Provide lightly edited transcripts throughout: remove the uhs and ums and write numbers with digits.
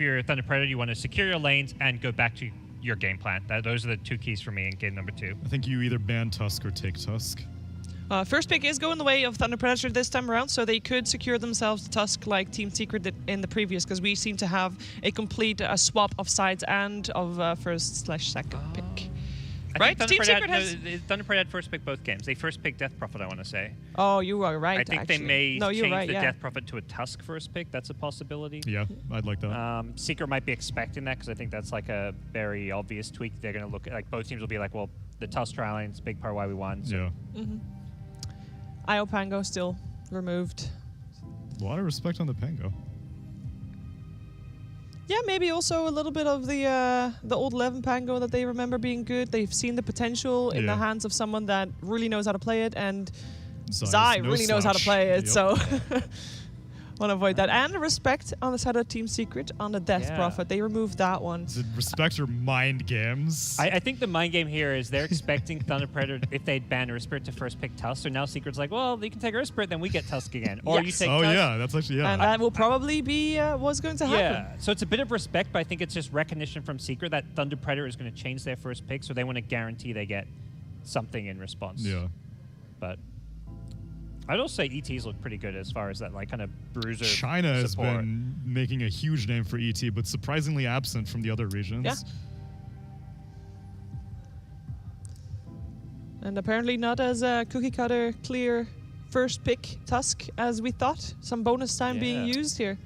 you're Thunder Predator, you want to secure your lanes and go back to your game plan. Those are the two keys for me in game number 2. I think you either ban Tusk or take Tusk. First pick is going the way of Thunder Predator this time around, so they could secure themselves the Tusk like Team Secret did in the previous, because we seem to have a complete swap of sides and of first/second pick. Right? Team Secret has... Thunder Predator had first pick both games. They first picked Death Prophet, I want to say. Oh, you are right, I think actually. they may change the yeah. Death Prophet to a Tusk first pick. That's a possibility. Yeah, I'd like that. Secret might be expecting that, because I think that's like a very obvious tweak. They're going to look at, like, both teams will be like, well, the Tusk trial lane's a big part of why we won. So. Yeah. IO Pango still removed. A lot of respect on the Pango. Yeah, maybe also a little bit of the old 11 Pango that they remember being good. They've seen the potential in the hands of someone that really knows how to play it, and Zai really knows how to play it, so want to avoid that. And respect on the side of Team Secret on the Death Prophet. They removed that one. Is it respect or mind games? I think the mind game here is they're expecting Thunder Predator, if they'd banned Urspirit, to first pick Tusk. So now Secret's like, well, you can take Urspirit, then we get Tusk again. Or you take Tusk. Yeah, that's actually, And that will probably be what's going to happen. Yeah, so it's a bit of respect, but I think it's just recognition from Secret that Thunder Predator is going to change their first pick, so they want to guarantee they get something in response. Yeah. But I'd also say ETs look pretty good as far as that, like, kind of bruiser China has support. been making a huge name for ET, but surprisingly absent from the other regions. Yeah. And apparently not as a cookie cutter clear first pick Tusk as we thought. Some bonus time being used here.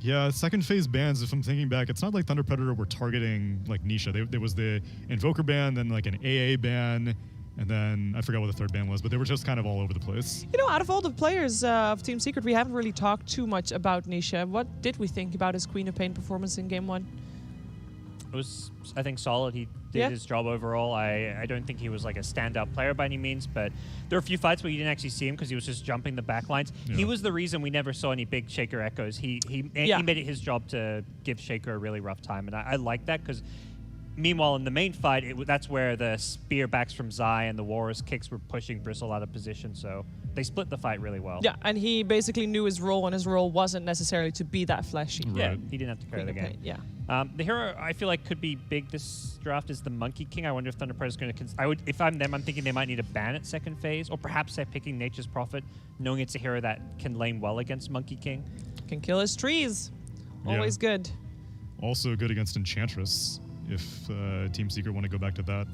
Yeah, second phase bans, if I'm thinking back, it's not like Thunder Predator were targeting like Nisha. There was the Invoker ban, then like an AA ban, and then I forgot what the third ban was, but they were just kind of all over the place. You know, out of all the players of Team Secret, we haven't really talked too much about Nisha. What did we think about his Queen of Pain performance in Game 1? It was, I think, solid. He did his job overall. I don't think he was like a standout player by any means, but there were a few fights where you didn't actually see him because he was just jumping the back lines. Yeah. He was the reason we never saw any big Shaker echoes. He made it his job to give Shaker a really rough time, and I like that because meanwhile, in the main fight, that's where the spear backs from Zai and the Walrus kicks were pushing Bristle out of position, so they split the fight really well. Yeah, and he basically knew his role, and his role wasn't necessarily to be that flashy. Right. Yeah, he didn't have to carry the game. Yeah. The hero I feel like could be big this draft is the Monkey King. I wonder if Thunder Predator is going to... if I'm them, I'm thinking they might need a ban at second phase, or perhaps they're picking Nature's Prophet, knowing it's a hero that can lane well against Monkey King. Can kill his trees. Always good. Also good against Enchantress, if Team Secret want to go back to that.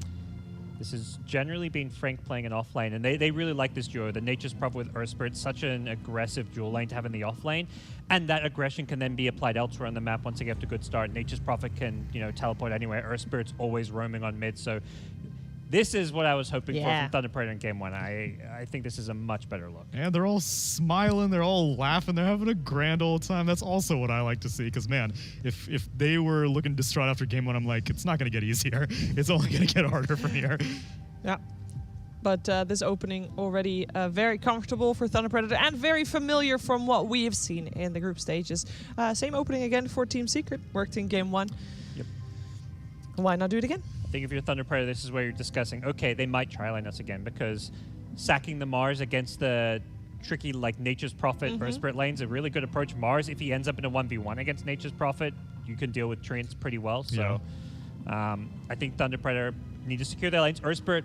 This has generally been Frank playing an off lane, and they really like this duo. The Nature's Prophet with Urspirit, such an aggressive dual lane to have in the off lane, and that aggression can then be applied elsewhere on the map once they get off to a good start. Nature's Prophet can, teleport anywhere. Urspirit's always roaming on mid, so this is what I was hoping for from Thunder Predator in Game 1. I think this is a much better look. And they're all smiling, they're all laughing, they're having a grand old time. That's also what I like to see, because, man, if they were looking distraught after Game 1, I'm like, it's not going to get easier. It's only going to get harder from here. Yeah. But this opening already very comfortable for Thunder Predator and very familiar from what we have seen in the group stages. Same opening again for Team Secret. Worked in Game 1. Yep. Why not do it again? I think if you're Thunder Predator, this is where you're discussing, okay, they might tri-lane us again, because sacking the Mars against the tricky, like, Nature's Prophet or Spirit lane's a really good approach. Mars, if he ends up in a 1v1 against Nature's Prophet, you can deal with Treants pretty well. So I think Thunder Predator need to secure their lanes. Urspirit,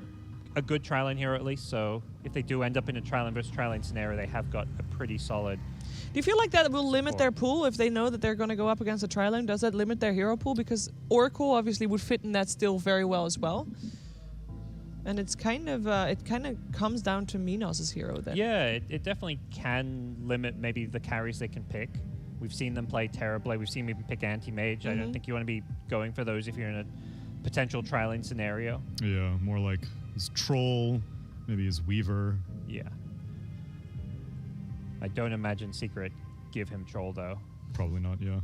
a good tri-lane hero at least, so if they do end up in a tri-lane versus tri-lane scenario, they have got a pretty solid... Do you feel like that will limit their pool if they know that they're going to go up against a tri-lane? Does that limit their hero pool? Because Oracle obviously would fit in that still very well as well. And it's kind of comes down to Minos' hero then. Yeah, it definitely can limit maybe the carries they can pick. We've seen them play Terrorblade. We've seen them even pick Anti-Mage. I don't think you want to be going for those if you're in a potential tri-lane scenario. Yeah, more like his Troll, maybe his Weaver. Yeah. I don't imagine Secret give him Troll, though. Probably not, yeah.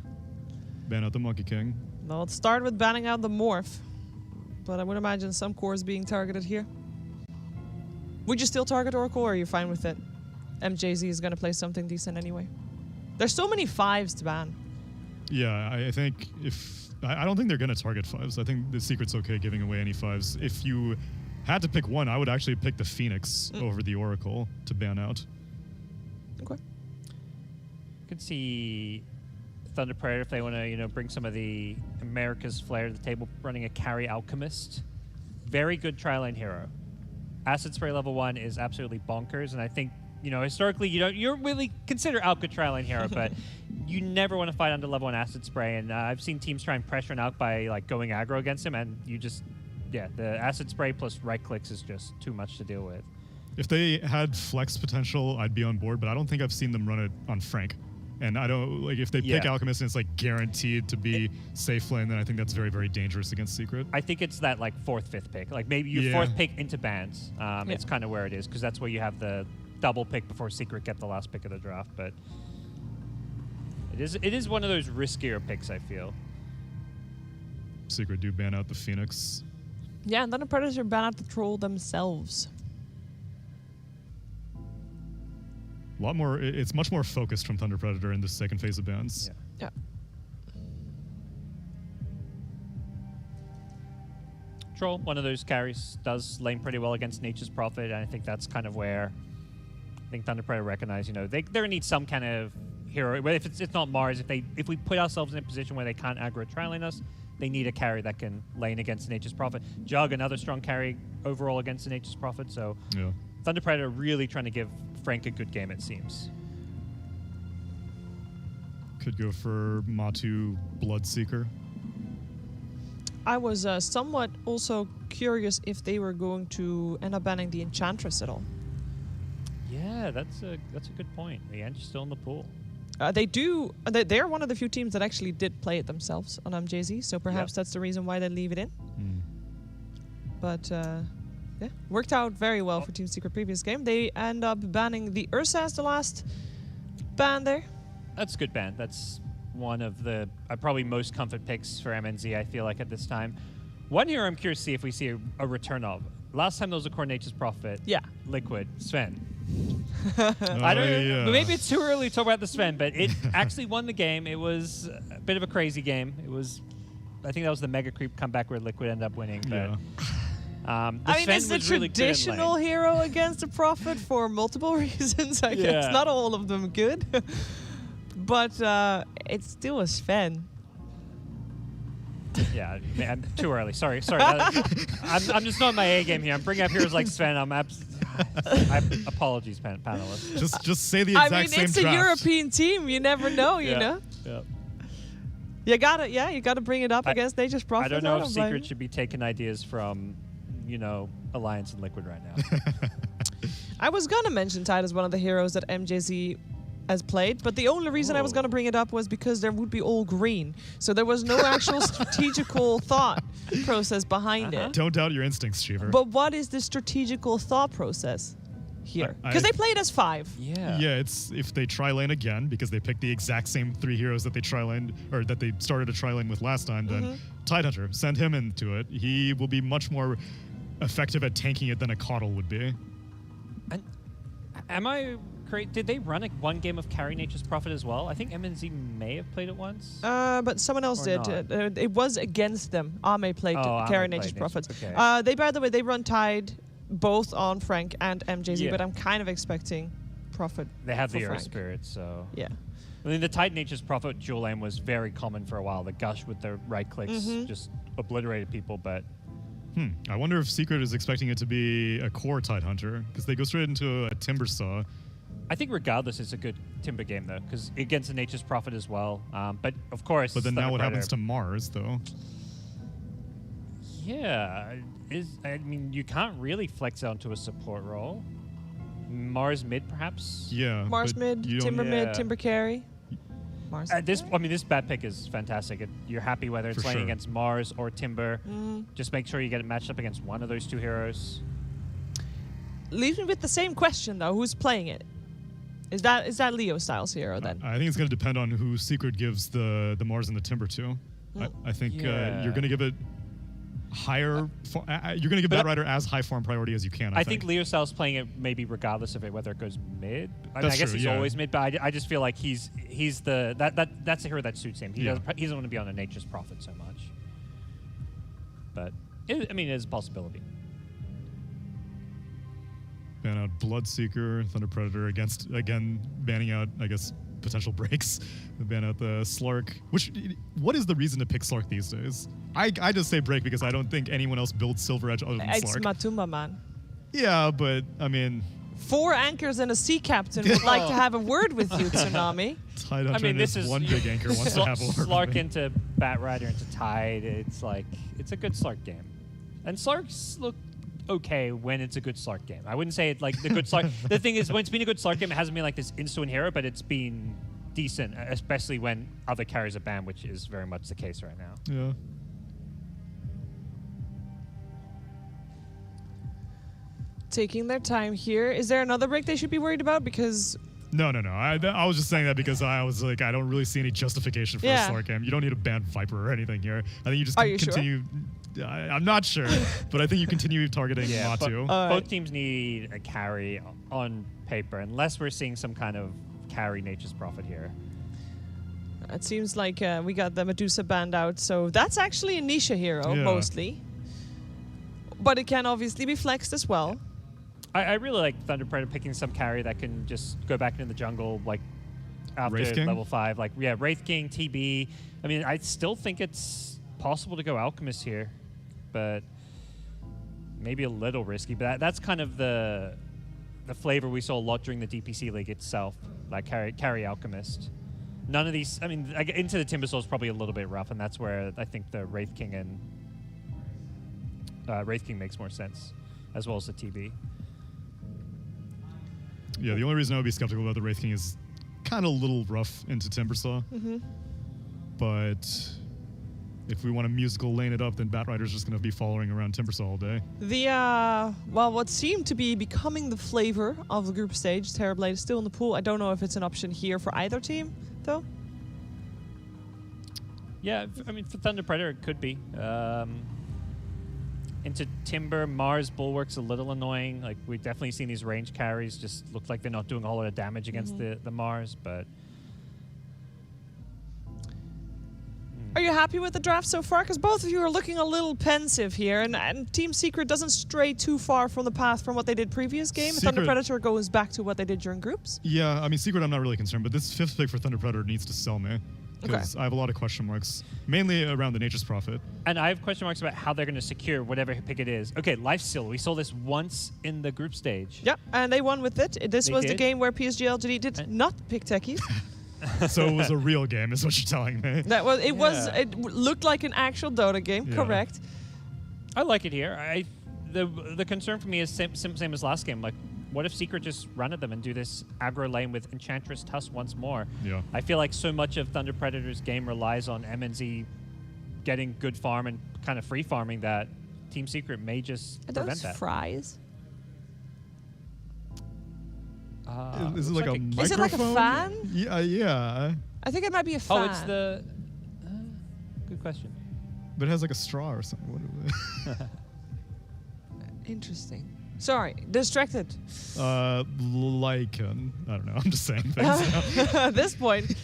Ban out the Monkey King. Well, let's start with banning out the Morph. But I would imagine some cores being targeted here. Would you still target Oracle, or are you fine with it? MJZ is going to play something decent anyway. There's so many 5s to ban. Yeah, I think I don't think they're going to target 5s. I think the Secret's okay giving away any 5s. If you had to pick one, I would actually pick the Phoenix over the Oracle to ban out. Okay. You could see Thunder Predator if they want to, bring some of the America's flair to the table, running a carry Alchemist. Very good tri-lane hero. Acid Spray level 1 is absolutely bonkers, and I think, historically you don't really consider Alk a tri-lane hero, but you never want to fight under level 1 Acid Spray, and I've seen teams try and pressure an Alk by going aggro against him, and the Acid Spray plus right clicks is just too much to deal with. If they had flex potential, I'd be on board, but I don't think I've seen them run it on Frank. And I don't if they pick Alchemist and it's guaranteed to be safe lane, then I think that's very, very dangerous against Secret. I think it's that 4th, 5th pick. Maybe you 4th pick into bans. It's kind of where it is, because that's where you have the double pick before Secret get the last pick of the draft. But it is one of those riskier picks, I feel. Secret do ban out the Phoenix. Yeah, and then the Predators ban out the Troll themselves. A lot more. It's much more focused from Thunder Predator in the second phase of bans. Yeah. Troll, one of those carries, does lane pretty well against Nature's Prophet, and I think that's kind of where I think Thunder Predator recognize, they need some kind of hero. If it's not Mars, if we put ourselves in a position where they can't aggro tri-lane us, they need a carry that can lane against Nature's Prophet. Jug, another strong carry overall against Nature's Prophet, so Thunder Predator really trying to give Frank a good game, it seems. Could go for Matu Bloodseeker. I was somewhat also curious if they were going to end up banning the Enchantress at all. Yeah, that's a good point. The Ench is still in the pool. They do. They're one of the few teams that actually did play it themselves on MJZ, so perhaps that's the reason why they leave it in. But worked out very well for Team Secret previous game. They end up banning the Ursa as the last ban there. That's a good ban. That's one of the probably most comfort picks for MNZ, I feel like, at this time. One hero I'm curious to see if we see a return of. Last time there was a Coronature's Prophet. Yeah. Liquid. Sven. I don't know. Maybe it's too early to talk about the Sven, but it actually won the game. It was a bit of a crazy game. I think that was the Mega Creep comeback where Liquid ended up winning. But it's the traditional hero against a Prophet for multiple reasons. I guess not all of them good, but it's still a Sven. Yeah, man, too early. Sorry. I'm just not in my A game here. I'm bringing up heroes like Sven. Apologies, panelists. Just say the exact same it's draft. A European team. You never know. You know. Yeah. You gotta bring it up against Nature's Prophet. I don't know if Secret should be taking ideas from, Alliance and Liquid right now. I was gonna mention Tide as one of the heroes that MJZ has played, but the only reason I was going to bring it up was because there would be all green. So there was no actual strategical thought process behind it. Don't doubt your instincts, Shiver. But what is the strategical thought process here? Because they played as 5. Yeah, it's if they tri-lane again, because they picked the exact same 3 heroes that they tri-laned, or that they started a tri-lane with last time, then Tidehunter, send him into it. He will be much more effective at tanking it than a Coddle would be. And am I... Did they run one game of Carry Nature's Prophet as well? I think MNZ may have played it once. But someone else did. It was against them. Ame played Carry Nature's Prophet. Okay. They, by the way, they run Tide both on Frank and MJZ, but I'm kind of expecting Prophet. They have the Frank. Earth Spirit, so... Yeah. I mean, the Tide Nature's Prophet dual lane was very common for a while. The Gush with the right clicks just obliterated people, but... I wonder if Secret is expecting it to be a core Tidehunter, because they go straight into a Timber Saw. I think regardless, it's a good Timber game, though, because against the Nature's Prophet as well. But, of course... But then now what happens to Mars, though? Yeah. You can't really flex out into a support role. Mars mid, perhaps? Yeah. Mars mid, Timber mid, Timber carry. Mars. This bat pick is fantastic. You're happy whether it's laning against Mars or Timber. Just make sure you get it matched up against one of those 2 heroes. Leaves me with the same question, though. Who's playing it? Is that Leo Styles hero then? I think it's going to depend on who Secret gives the Mars and the Timber to. I think you're going to give it higher. You're going to give Batrider as high farm priority as you can. I think Leo Styles playing it maybe regardless of whether it goes mid. I guess true, he's always mid, but I just feel like that's the hero that suits him. He doesn't want to be on a Nature's Prophet so much. But it is a possibility. Ban out Bloodseeker, Thunder Predator against, again, banning out, I guess, potential breaks. The ban out the Slark. What is the reason to pick Slark these days? I just say break because I don't think anyone else builds Silver Edge other than Slark. It's Matumba, man. Yeah, but I mean... 4 anchors and a sea captain would like to have a word with you, Tsunami. Tide Hunter this is one big anchor wants to have a word Slark with me. into Batrider into Tide. It's a good Slark game. And Slarks look okay when it's a good Slark game. I wouldn't say it like the good Slark. The thing is, when it's been a good Slark game, it hasn't been like this insta-win hero, but it's been decent, especially when other carries are banned, which is very much the case right now. Yeah. Taking their time here. Is there another break they should be worried about? Because... No. I was just saying that because I was like, I don't really see any justification for a Slark game. You don't need to ban Viper or anything here. I think you just continue... Sure? I'm not sure, but I think you continue targeting Matu. Both teams need a carry on paper, unless we're seeing some kind of carry Nature's Prophet here. It seems like we got the Medusa banned out, so that's actually a niche hero, mostly. But it can obviously be flexed as well. I really like Thunder Predator picking some carry that can just go back into the jungle, like after level 5. Like, Wraith King, TB. I mean, I still think it's possible to go Alchemist here, but maybe a little risky. But that's kind of the flavor we saw a lot during the DPC League itself, like carry Alchemist. None of these, I mean, into the Timbersaw is probably a little bit rough, and that's where I think the Wraith King and Wraith King makes more sense, as well as the TB. Yeah, the only reason I would be skeptical about the Wraith King is kind of a little rough into Timbersaw. But if we want to musical lane it up, then Batrider's just going to be following around Timbersaw all day. Well, what seemed to be becoming the flavor of the group stage, Terrorblade is still in the pool. I don't know if it's an option here for either team, though. Yeah, I mean, for Thunder Predator, it could be. Into Timber, Mars Bulwark's a little annoying. Like, we've definitely seen these range carries just look like they're not doing a whole lot of damage against the Mars, but... Are you happy with the draft so far? Because both of you are looking a little pensive here, and Team Secret doesn't stray too far from the path from what they did previous game. Thunder Predator goes back to what they did during groups. Yeah, I mean, Secret I'm not really concerned, but this 5th pick for Thunder Predator needs to sell me. Because I have a lot of question marks, mainly around the Nature's Prophet. And I have question marks about how they're going to secure whatever pick it is. Okay, Lifesteal. We saw this once in the group stage. Yep, and they won with it. This was the game where PSG LGD did not pick techies. So it was a real game, is what you're telling me. That was it. It looked like an actual Dota game. Correct. I like it here. The concern for me is same as last game. Like, what if Secret just run at them and do this aggro lane with Enchantress Tusk once more? Yeah. I feel like so much of Thunder Predator's game relies on MNZ getting good farm and kind of free farming that Team Secret may just prevent that. Fries? Is it like a microphone? Is it like a fan? Yeah. I think it might be a fan. Oh, it's the... good question. But it has like a straw or something. What is it? Interesting. Sorry, distracted. Lycan. I don't know. I'm just saying things. At this point,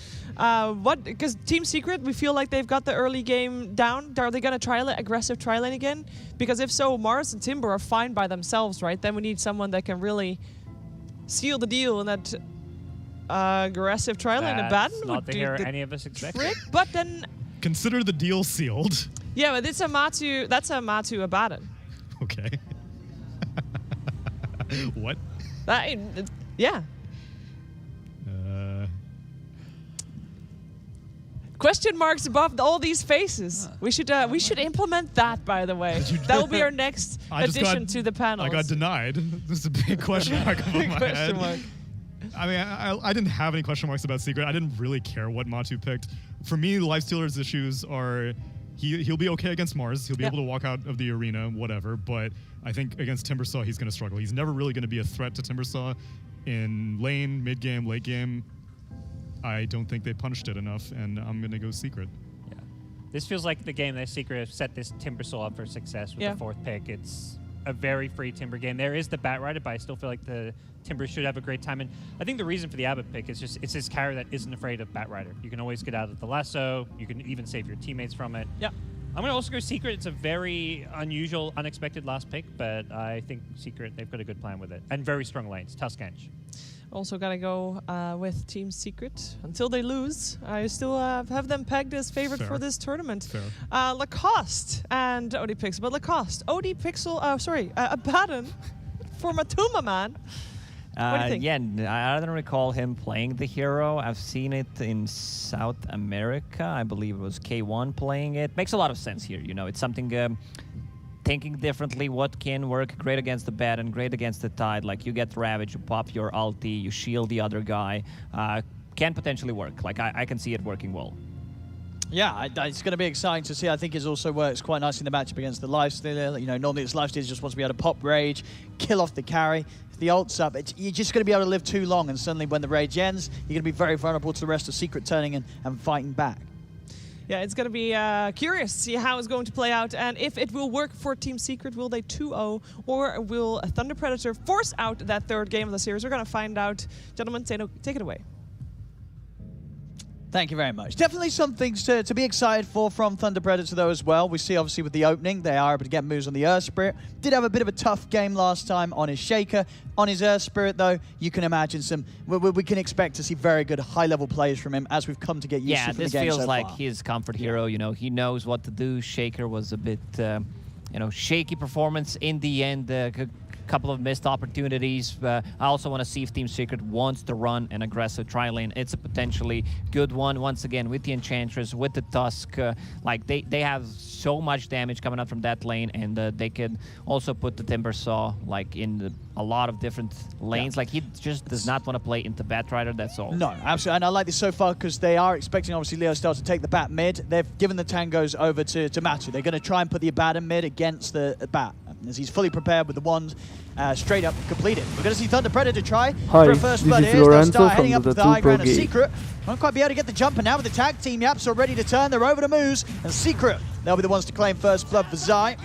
because Team Secret, we feel like they've got the early game down. Are they going to try aggressive tri lane again? Because if so, Mars and Timber are fine by themselves, right? Then we need someone that can really seal the deal in that aggressive tri lane. That's not the hero any of us expected. But then... Consider the deal sealed. Yeah, but it's a Matu. That's a Matu Abaddon. Okay. What? Yeah. Question marks above all these faces. We should implement that, by the way. That will be our next addition to the panel. I got denied. This is a big question mark above my head. I mean, I didn't have any question marks about Secret. I didn't really care what Matu picked. For me, Lifestealer's issues are he'll be okay against Mars. He'll be able to walk out of the arena, whatever. But I think against Timbersaw, he's going to struggle. He's never really going to be a threat to Timbersaw in lane, mid game, late game. I don't think they punished it enough, and I'm going to go Secret. Yeah, this feels like the game that Secret have set this Timbersaw up for success with the 4th pick. It's a very free Timber game. There is the Batrider, but I still feel like the Timber should have a great time. And I think the reason for the Abbott pick is just it's this carry that isn't afraid of Batrider. You can always get out of the lasso. You can even save your teammates from it. Yeah. I'm going to also go Secret. It's a very unusual, unexpected last pick, but I think Secret, they've got a good plan with it. And very strong lanes. Tuskench. Also gotta go with Team Secret until they lose. I still have them pegged as favorite Fair. for this tournament. Fair. Lacoste and OD Pixel, but Lacoste, OD Pixel, Abaddon for Matuma, man. What do you think? Yeah, I don't recall him playing the hero. I've seen it in South America. I believe it was K1 playing it. Makes a lot of sense here. You know, it's something. Thinking differently, what can work great against the Bat and great against the Tide. Like you get Ravage, you pop your ulti, you shield the other guy. Can potentially work. Like I can see it working well. Yeah, it's going to be exciting to see. I think it also works quite nicely in the matchup against the Lifestealer. You know, normally it's Lifestealer just wants to be able to pop Rage, kill off the carry. If the ult's up, you're just going to be able to live too long, and suddenly when the Rage ends, you're going to be very vulnerable to the rest of Secret turning and fighting back. Yeah, it's going to be curious to see how it's going to play out and if it will work for Team Secret. Will they 2-0 or will Thunder Predator force out that third game of the series? We're going to find out. Gentlemen, take it away. Thank you very much. Definitely some things to be excited for from Thunder Predator, though, as well. We see, obviously, with the opening, they are able to get moves on the Earth Spirit. Did have a bit of a tough game last time on his Shaker. On his Earth Spirit, though, you can imagine we can expect to see very good high-level plays from him as we've come to get used to from the game so far. Yeah, this feels like his comfort hero. You know, he knows what to do. Shaker was a bit, shaky performance in the end. Couple of missed opportunities. I also want to see if Team Secret wants to run an aggressive tri-lane. It's a potentially good one. Once again, with the Enchantress, with the Tusk, they have so much damage coming out from that lane, and they could also put the Timber Saw in a lot of different lanes. Like, he just does not want to play into Batrider, that's all. No, absolutely. And I like this so far because they are expecting, obviously, Leo Star to take the Bat mid. They've given the tangos over to Matu. They're going to try and put the Abaddon mid against the Bat, as he's fully prepared with the wand straight up completed. We're going to see Thunder Predator try for a first blood here. They'll start heading up to the high ground of Secret. Won't quite be able to get the jump, and now with the tag team, Yapso ready to turn. They're over to Moose, and Secret, they'll be the ones to claim first blood for Zai.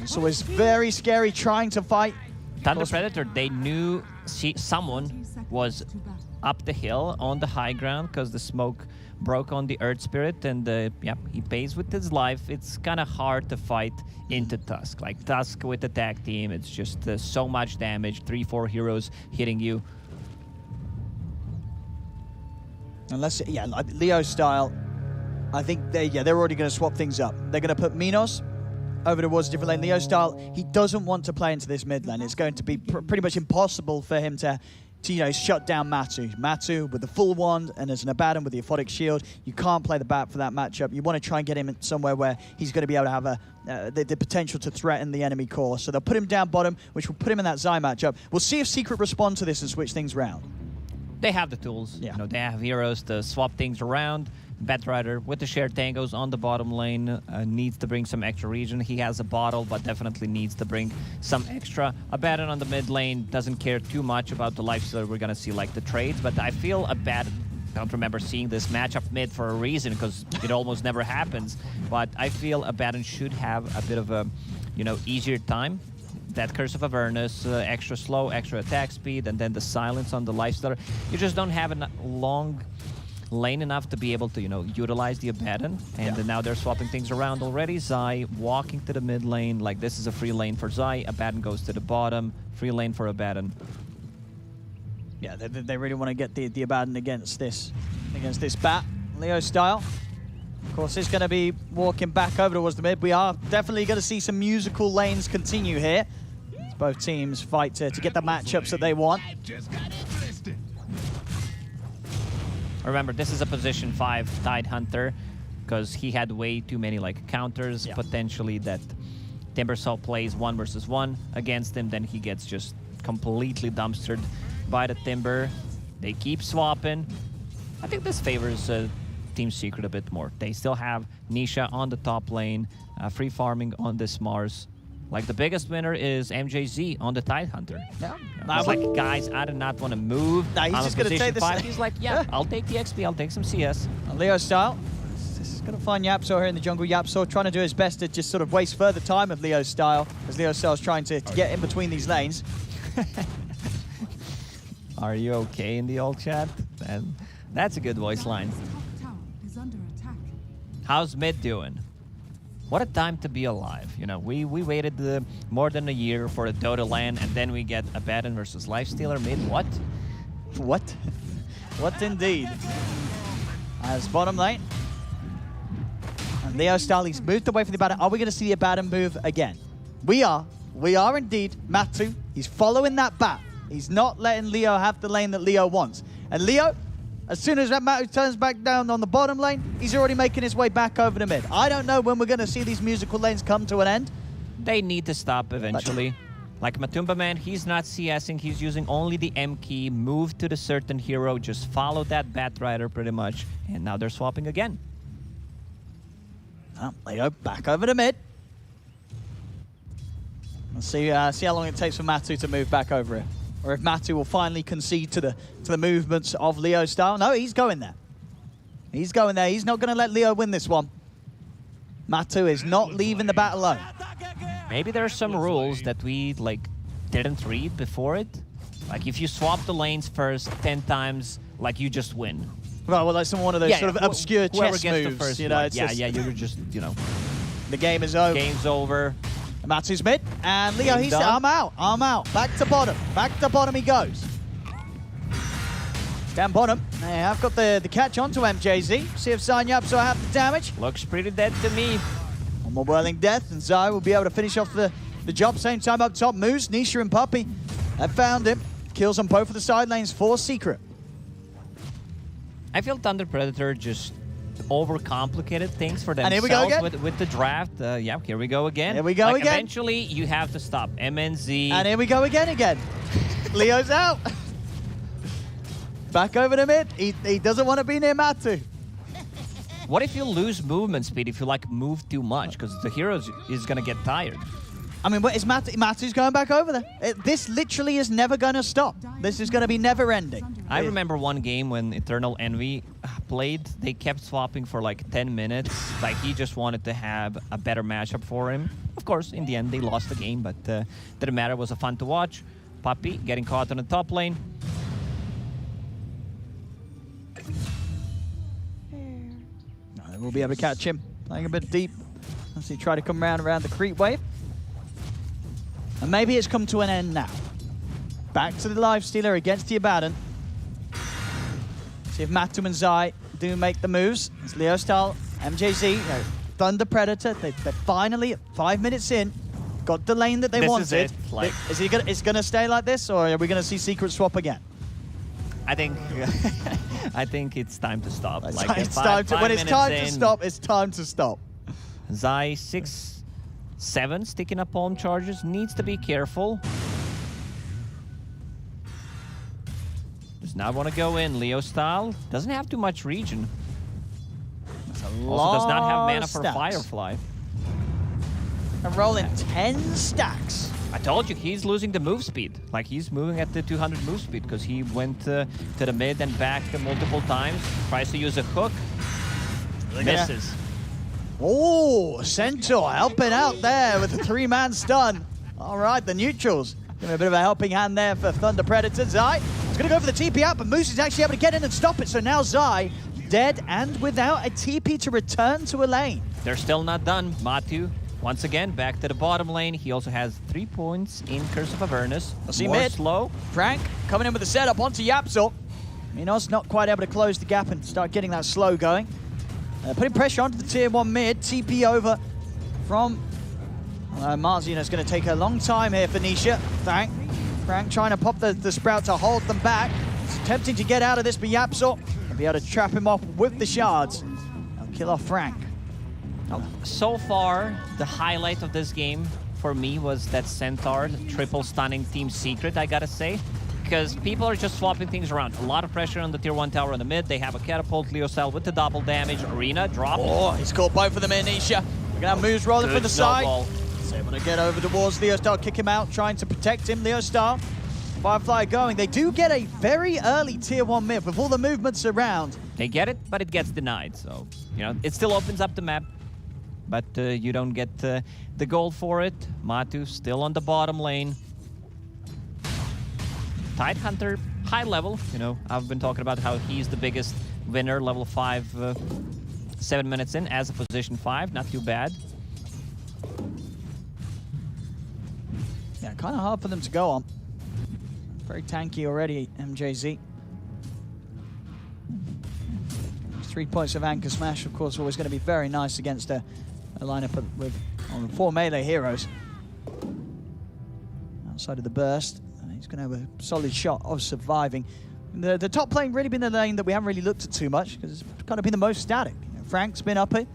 So it's very scary trying to fight. Thunder Predator, they knew someone was up the hill on the high ground because the smoke broke on the Earth Spirit, and he pays with his life. It's kind of hard to fight into Tusk. Like Tusk with the tag team, it's just so much damage, 3-4 heroes hitting you. Unless, like Leo style, I think they're already going to swap things up. They're going to put Minos over towards a different lane. Leo style, he doesn't want to play into this mid lane. It's going to be pretty much impossible for him to shut down Matu. Matu with the full wand and as an Abaddon with the Aphotic Shield. You can't play the Bat for that matchup. You want to try and get him somewhere where he's going to be able to have the potential to threaten the enemy core. So they'll put him down bottom, which will put him in that Zai matchup. We'll see if Secret respond to this and switch things around. They have the tools. Yeah. You know, they have heroes to swap things around. Batrider with the shared tangos on the bottom lane needs to bring some extra region. He has a bottle, but definitely needs to bring some extra. Abaddon on the mid lane doesn't care too much about the lifestealer. We're gonna see like the trades, but I feel Abaddon. Don't remember seeing this matchup mid for a reason because it almost never happens. But I feel Abaddon should have a bit of a, easier time. That Curse of Avernus, extra slow, extra attack speed, and then the silence on the lifestealer. You just don't have a long lane enough to be able to, utilize the Abaddon. And now they're swapping things around already. Zai walking to the mid lane. Like, this is a free lane for Zai. Abaddon goes to the bottom. Free lane for Abaddon. Yeah, they really want to get the Abaddon against this Bat, Leo style. Of course, it's going to be walking back over towards the mid. We are definitely going to see some musical lanes continue here. As both teams fight to get the matchups that they want. Remember, this is a position 5 Tide Hunter because he had way too many counters potentially that Timbersaw plays 1 versus 1 against him. Then he gets just completely dumpstered by the Timber. They keep swapping. I think this favors Team Secret a bit more. They still have Nisha on the top lane, free farming on this Mars. Like, the biggest winner is MJZ on the Tide Hunter. Yeah. It's like, guys, I do not want to move. Nah, he's just going to take this. 5. He's like, I'll take the XP, I'll take some CS. Leo style. This is going to find Yapso here in the jungle. Yapso trying to do his best to just sort of waste further time of Leo style, as Leo style's trying to get in between these lanes. Are you okay in the old chat? And that's a good voice line. How's mid doing? What a time to be alive. We waited more than a year for a Dota LAN, and then we get Abaddon versus Lifestealer mid. What? What? What indeed? As bottom lane. And Leo Style, he's moved away from the Abaddon. Are we going to see the Abaddon move again? We are. We are indeed. Matu, he's following that bat. He's not letting Leo have the lane that Leo wants. And Leo, as soon as that Matu turns back down on the bottom lane, he's already making his way back over the mid. I don't know when we're going to see these musical lanes come to an end. They need to stop eventually. Like Matumba Man, he's not CSing, he's using only the M key, move to the certain hero, just follow that Batrider pretty much, and now they're swapping again. Leo back over the mid. Let's see how long it takes for Matu to move back over it. Or if Matu will finally concede to the movements of Leo Style. No, he's going there. He's going there. He's not going to let Leo win this one. Matu is not leaving the bat alone. Maybe there are some rules that we didn't read before it. Like if you swap the lanes first 10 times, you just win. Right, well, like one of those sort of obscure chess moves. First you know, you're just, the game is over. Game's over. Matu's mid, and Leo, he's I'm out. Back to bottom he goes. Down bottom, they have got the catch onto MJZ. See if Zanyapso have the damage. Looks pretty dead to me. One more Whirling Death, and Zai will be able to finish off the job. Same time up top, Moose, Nisha and Puppy have found him. Kills on both of the side lanes for Secret. I feel Thunder Predator just overcomplicated things for themselves. And here we go again. With the draft. Yeah, here we go again. Here we go again. Eventually, you have to stop MNZ. And here we go again. Leo's out. Back over the mid. He doesn't want to be near Matu. What if you lose movement speed if you move too much? Because the hero is going to get tired. I mean, what is Matu's going back over there? This literally is never going to stop. This is going to be never ending. I remember one game when Eternal Envy played. They kept swapping for 10 minutes. He just wanted to have a better matchup for him. Of course, in the end, they lost the game, but didn't matter. It was fun to watch. Puppy getting caught on the top lane. We'll be able to catch him. Playing a bit deep. As he try to come around the creep wave. And maybe it's come to an end now. Back to the Lifestealer against the Abaddon. See if Matu and Zai do make the moves. It's Leo Style, MJZ, Thunder Predator. They're finally, 5 minutes in, got the lane that they wanted. Is it going to stay like this, or are we going to see Secret swap again? I think I think it's time to stop. When it's time to stop, it's time to stop. Zai 6-7 sticking up palm charges, needs to be careful. Does not want to go in. Leo Style doesn't have too much region. Also does not have mana for Firefly. And rolling 10 stacks. I told you, he's losing the move speed. He's moving at the 200 move speed because he went to the mid and back multiple times. Tries to use a hook. Misses. Oh, Centaur helping out there with a 3-man stun. All right, the neutrals. Giving a bit of a helping hand there for Thunder Predator. Zai is going to go for the TP out, but Moose is actually able to get in and stop it. So now Zai dead and without a TP to return to a lane. They're still not done. Matu, once again, back to the bottom lane. He also has 3 points in Curse of Avernus. More slow. Frank coming in with the setup onto Yapzor. Minos not quite able to close the gap and start getting that slow going. Putting pressure onto the tier 1 mid. TP over from Marzino. Is going to take a long time here for Nisha. Frank trying to pop the Sprout to hold them back. It's attempting to get out of this, but Yapzor will be able to trap him off with the shards. They'll kill off Frank. So far, the highlight of this game for me was that Centaur triple stunning Team Secret, I gotta say. Because people are just swapping things around. A lot of pressure on the tier 1 tower in the mid. They have a catapult, Leo Cell with the double damage. Arena drop. Oh, he's caught both of them in, Nisha. We're gonna have moves rolling from the side. So able to get over towards Leo Star, kick him out, trying to protect him. Leo Star, Firefly going. They do get a very early tier 1 mid with all the movements around. They get it, but it gets denied. So, it still opens up the map. But you don't get the gold for it. Matu still on the bottom lane. Tidehunter, high level. I've been talking about how he's the biggest winner, level 5, 7 minutes in as a position 5. Not too bad. Yeah, kind of hard for them to go on. Very tanky already, MJZ. 3 points of Anchor Smash, of course, always going to be very nice against a lineup with on 4 melee heroes. Outside of the burst, he's going to have a solid shot of surviving. The top lane really been the lane that we haven't really looked at too much because it's kind of been the most static. You know, Frank's been up here,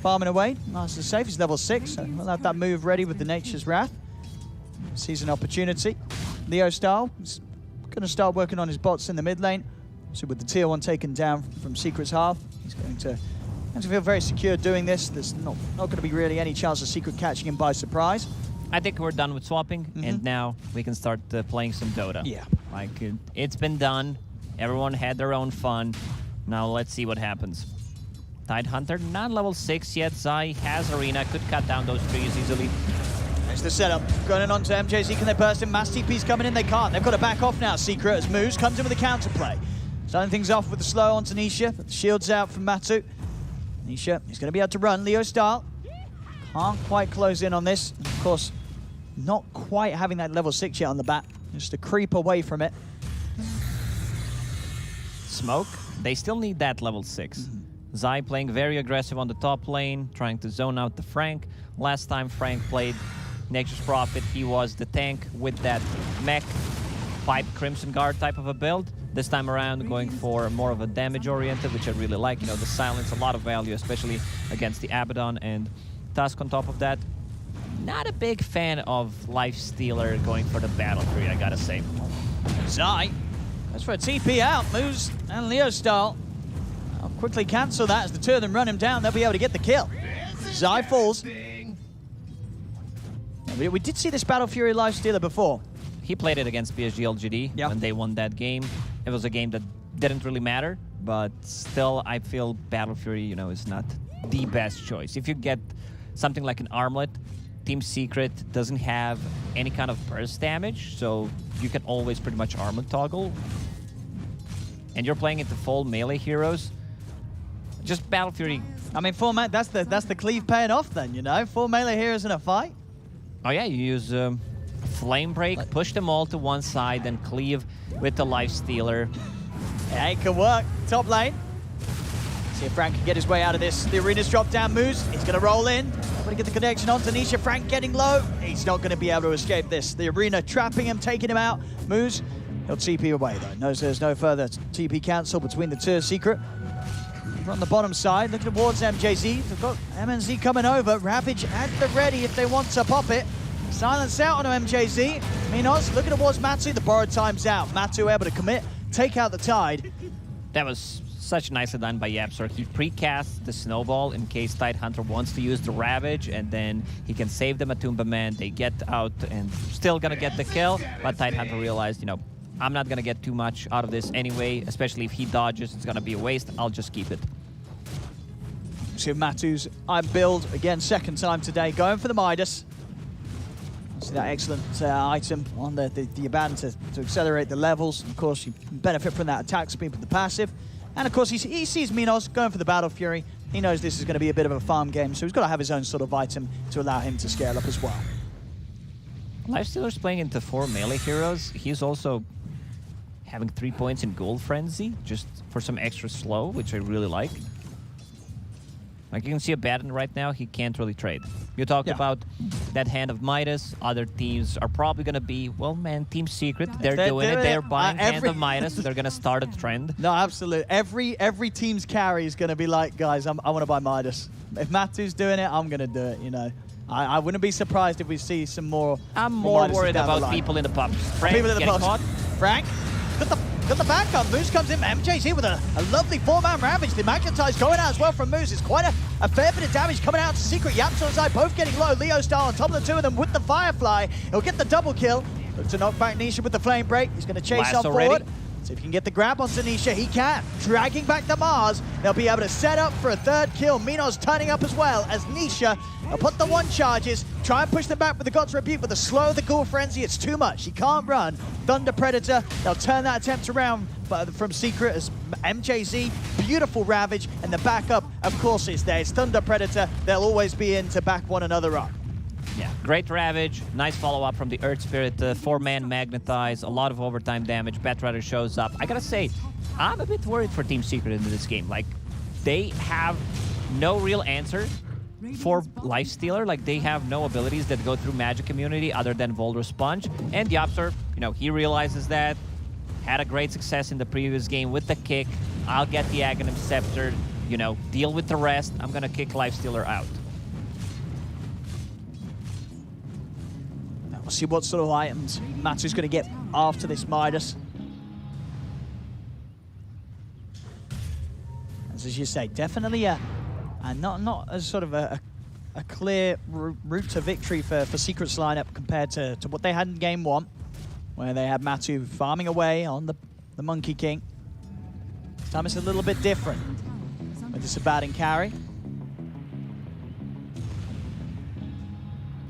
farming away, nice and safe. He's level 6, so we'll have that move ready with the Nature's Wrath. Sees an opportunity. Leo Style is going to start working on his bots in the mid lane. So with the tier 1 taken down from Secret's half, he's going to feel very secure doing this. There's not going to be really any chance of Secret catching him by surprise. I think we're done with swapping, and now we can start playing some Dota. Yeah. Like, it's been done. Everyone had their own fun. Now let's see what happens. Tidehunter, not level 6 yet. Zai has Arena, could cut down those trees easily. There's the setup. Going on to MJZ, can they burst him? Mass TP's coming in, they can't. They've got to back off now. Secret as moves, comes in with a counterplay. Starting things off with the slow onto Nisha, but the shield's out from Matu. Nisha is going to be able to run. Leo Style can't quite close in on this. Of course, not quite having that level 6 yet on the bat. Just a creep away from it. Smoke, they still need that level 6. Zai playing very aggressive on the top lane, trying to zone out the Frank. Last time Frank played Nature's Prophet, he was the tank with that mech pipe Crimson Guard type of a build. This time around, going for more of a damage-oriented, which I really like. You know, the silence, a lot of value, especially against the Abaddon and Tusk on top of that. Not a big fan of Lifestealer going for the Battle Fury, I gotta say. Zai goes for a TP out, moves, and Leo Style. I'll quickly cancel that as the two of them run him down. They'll be able to get the kill. Zai falls. We did see this Battle Fury Lifestealer before. He played it against PSG LGD when they won that game. It was a game that didn't really matter, but still I feel Battle Fury, you know, is not the best choice. If you get something like an Armlet, Team Secret doesn't have any kind of burst damage, so you can always pretty much Armlet toggle. And you're playing into full melee heroes. Just Battle Fury. I mean, that's the cleave paying off then, you know? 4 melee heroes in a fight. Oh yeah, you use Flame Break, push them all to one side, then cleave with the Lifestealer. Yeah, it can work. Top lane. See if Frank can get his way out of this. The Arena's dropped down moves. He's going to roll in. Going to get the connection on to Nisha. Frank getting low. He's not going to be able to escape this. The Arena trapping him, taking him out. Moves. He'll TP away though. Knows there's no further TP cancel between the two. Secret. We're on the bottom side, looking towards MJZ. They've got MNZ coming over. Ravage at the ready if they want to pop it. Silence out on MJZ. Minos looking towards Matu. The borrowed time's out. Matu able to commit, take out the Tide. That was such nicely done by Yapsor. He precast the Snowball in case Tidehunter wants to use the Ravage, and then he can save the Matumba Man. They get out and still gonna get the kill, but Tidehunter realized, you know, I'm not gonna get too much out of this anyway, especially if he dodges, it's gonna be a waste. I'll just keep it. See Matu's build again, second time today, going for the Midas. See that excellent item on the Abaddon to accelerate the levels. Of course, you benefit from that attack speed with the passive. And of course, he sees Minos going for the Battle Fury. He knows this is going to be a bit of a farm game, so he's got to have his own sort of item to allow him to scale up as well. Lifestealer's playing into 4 melee heroes. He's also having 3 points in Gold Frenzy, just for some extra slow, which I really like. Like you can see Abaddon right now, he can't really trade. You talked about that hand of Midas. Other teams are probably going to be, well, man, Team Secret. They're doing it. They're buying hand of Midas. They're going to start a trend. No, absolutely. Every team's carry is going to be like, guys, I want to buy Midas. If Matu's doing it, I'm going to do it, you know. I wouldn't be surprised if we see some more. I'm more worried about people in the pubs. Frank people in the pubs. Caught. Frank, got the backup. Moose comes in. MJZ with a lovely 4-man Ravage. The Magnetize going out as well from Moose. It's quite a fair bit of damage coming out to Secret. Yapsor and Zai both getting low. Leo Style on top of the two of them with the Firefly. He'll get the double kill. Look to knock back Nisha with the Flame Break. He's going to chase on forward. See if he can get the grab on Tanisha. He can. Dragging back the Mars. They'll be able to set up for a third kill. Minos turning up as well as Nisha. They'll put the 1 charges. Try and push them back with the God's Rebuke, but the slow of the Ghoul Frenzy, it's too much. He can't run. Thunder Predator. They'll turn that attempt around from Secret as MJZ. Beautiful Ravage. And the backup, of course, is there. It's Thunder Predator. They'll always be in to back one another up. Yeah, great Ravage, nice follow-up from the Earth Spirit, 4-man Magnetize, a lot of overtime damage, Batrider shows up. I gotta say, I'm a bit worried for Team Secret in this game. Like, they have no real answer for Lifestealer. Like, they have no abilities that go through magic immunity other than Volder Sponge. And Yapsor, you know, he realizes that, had a great success in the previous game with the kick. I'll get the Aghanim Scepter, you know, deal with the rest. I'm gonna kick Lifestealer out. We'll see what sort of items Matsu's going to get after this Midas. As you say, definitely not as sort of a clear route to victory for Secret's lineup compared to what they had in game 1, where they had Matsu farming away on the Monkey King. This time it's a little bit different with the Sabaddon carry.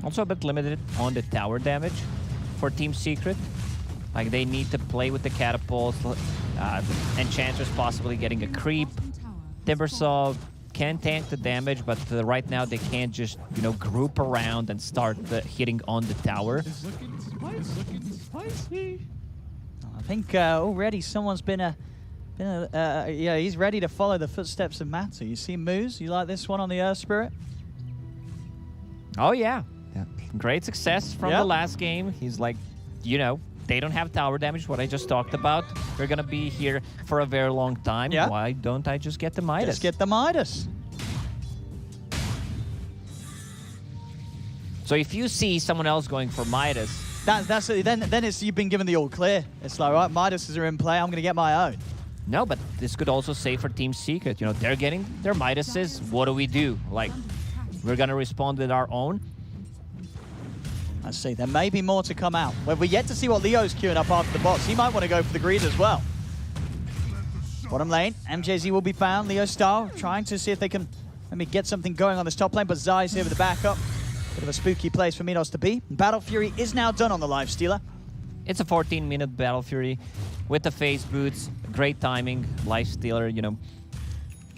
Also a bit limited on the tower damage for Team Secret. Like, they need to play with the catapults, Enchantress possibly getting a creep. Timbersaw can tank the damage, but right now they can't just, you know, group around and start hitting on the tower. It's looking spicy. I think already someone's yeah, he's ready to follow the footsteps of Matsu. You see Moose? You like this one on the Earth Spirit? Oh, yeah. Great success from the last game. He's like, you know, they don't have tower damage, what I just talked about. We're going to be here for a very long time. Yeah. Why don't I just get the Midas? Just get the Midas. So if you see someone else going for Midas... Then it's you've been given the all clear. It's like, right, Midas are in play, I'm going to get my own. No, but this could also say for Team Secret, you know, they're getting their Midases. What do we do? Like, we're going to respond with our own. Let's see, there may be more to come out. Well, we're yet to see what Leo's queuing up after the box. He might want to go for the greed as well. Bottom lane, MJZ will be found. Leo style, trying to see if they can maybe get something going on this top lane, but Zai's here with the backup. Bit of a spooky place for Minos to be. Battle Fury is now done on the Lifestealer. It's a 14-minute Battle Fury with the phase boots. Great timing. Lifestealer, you know,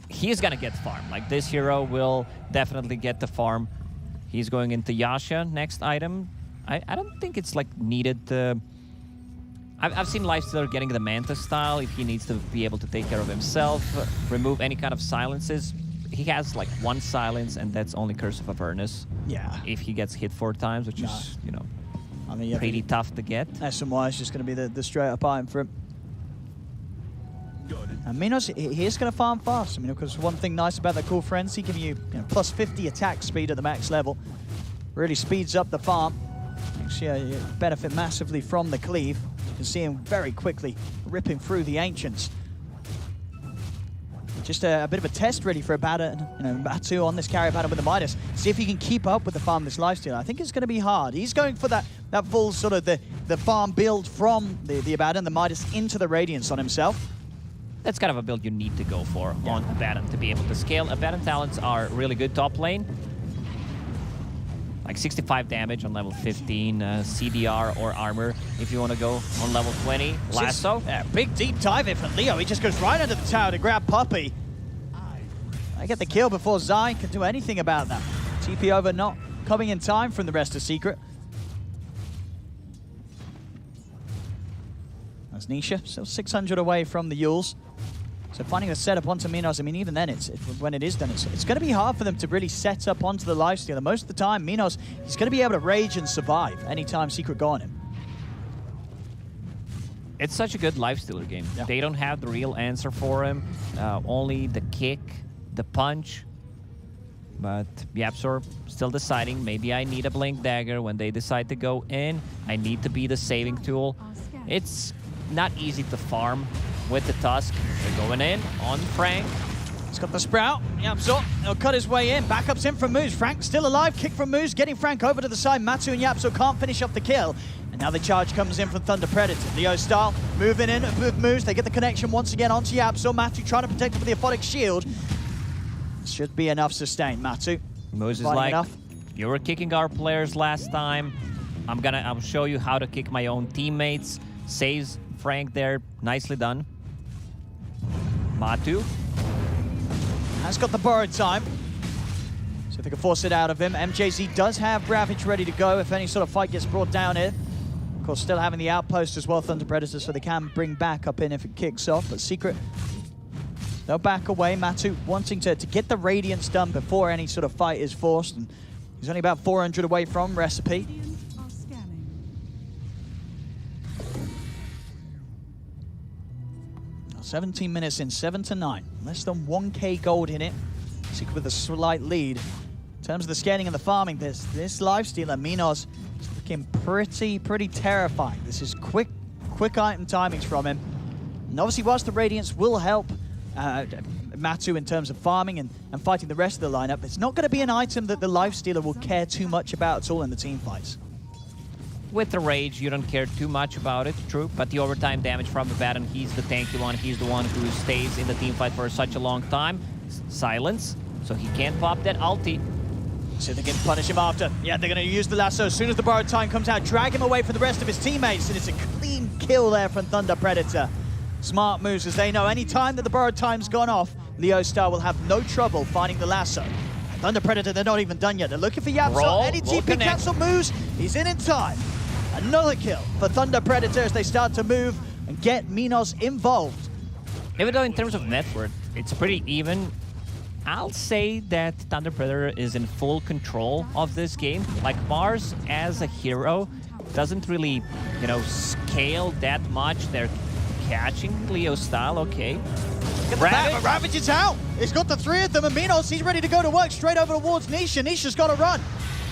he's gonna get farm. Like, this hero will definitely get the farm. He's going into Yasha, next item. I don't think it's like needed to... I've seen Lifestealer getting the Manta style if he needs to be able to take care of himself, remove any kind of silences. He has like 1 silence, and that's only Curse of Avernus. Yeah. If he gets hit 4 times, which is, you know, I mean, pretty tough to get. SMY is just going to be the straight up item for him. And Minos, he is going to farm fast. I mean, because one thing nice about that Cool Frenzy, giving you, plus 50 attack speed at the max level, really speeds up the farm. Actually, you benefit massively from the cleave. You can see him very quickly ripping through the Ancients. Just a bit of a test really for Batu on this carry pattern with the Midas. See if he can keep up with the farm this Lifestealer. I think it's going to be hard. He's going for that full sort of the farm build from the Abaddon, the Midas into the Radiance on himself. That's kind of a build you need to go for on Abaddon to be able to scale. Abaddon talents are really good top lane. Like 65 damage on level 15, CDR or armor if you want to go on level 20. Lasso. Big deep dive in for Leo. He just goes right under the tower to grab Puppey. I get the kill before Zai can do anything about that. TP over not coming in time from the rest of Secret. That's Nisha, still 600 away from the Yules. So finding a setup onto Minos, I mean, even then, when it is done, it's going to be hard for them to really set up onto the Lifestealer. Most of the time, Minos, he's going to be able to rage and survive anytime Secret go on him. It's such a good Lifestealer game. Yeah. They don't have the real answer for him. Only the kick, the punch. But Yapsor still deciding, maybe I need a Blink Dagger when they decide to go in. I need to be the saving tool. It's not easy to farm with the Tusk. They're going in on Frank. He's got the Sprout. Yapsor, he'll cut his way in. Backups in from Moose. Frank still alive. Kick from Moose, getting Frank over to the side. Matsu and Yapsor can't finish off the kill. And now the charge comes in from Thunder Predator. Leo style, moving in with Moose. They get the connection once again onto Yapsor. Matsu trying to protect him with the Aphotic Shield. Should be enough sustain. Matsu. Moose is like, you were kicking our players last time. I'll show you how to kick my own teammates. Saves Frank there. Nicely done. Matu has got the borrowed time. So if they can force it out of him. MJZ does have Ravage ready to go if any sort of fight gets brought down here. Of course, still having the outpost as well, Thunder Predator, so they can bring back up in if it kicks off. But Secret They'll back away. Matu wanting to get the Radiance done before any sort of fight is forced. And he's only about 400 away from Recipe. 17 minutes in, 7-9. Less than 1k gold in it. Secret with a slight lead. In terms of the scanning and the farming, this lifestealer, Minos, is looking pretty terrifying. This is quick item timings from him. And obviously, whilst the Radiance will help Matu in terms of farming and fighting the rest of the lineup, it's not going to be an item that the lifestealer will care too much about at all in the team fights. With the Rage, you don't care too much about it, true, but the overtime damage from Abaddon, he's the tanky one, he's the one who stays in the team fight for such a long time. Silence, so he can't pop that ulti. So they can punish him after. Yeah, they're going to use the lasso as soon as the borrowed time comes out, drag him away from the rest of his teammates, and it's a clean kill there from Thunder Predator. Smart moves, as they know any time that the borrowed time's gone off, Leo Star will have no trouble finding the lasso. Thunder Predator, they're not even done yet. They're looking for Yapso. Any TP cancel moves, he's in time. Another kill for Thunder Predator as they start to move and get Minos involved. Even though in terms of net worth, it's pretty even, I'll say that Thunder Predator is in full control of this game. Like, Mars as a hero doesn't really, you know, scale that much. They're catching Leo style, okay. Ravage is out. He's got the three of them, and Minos, he's ready to go to work straight over towards Nisha. Nisha's got to run.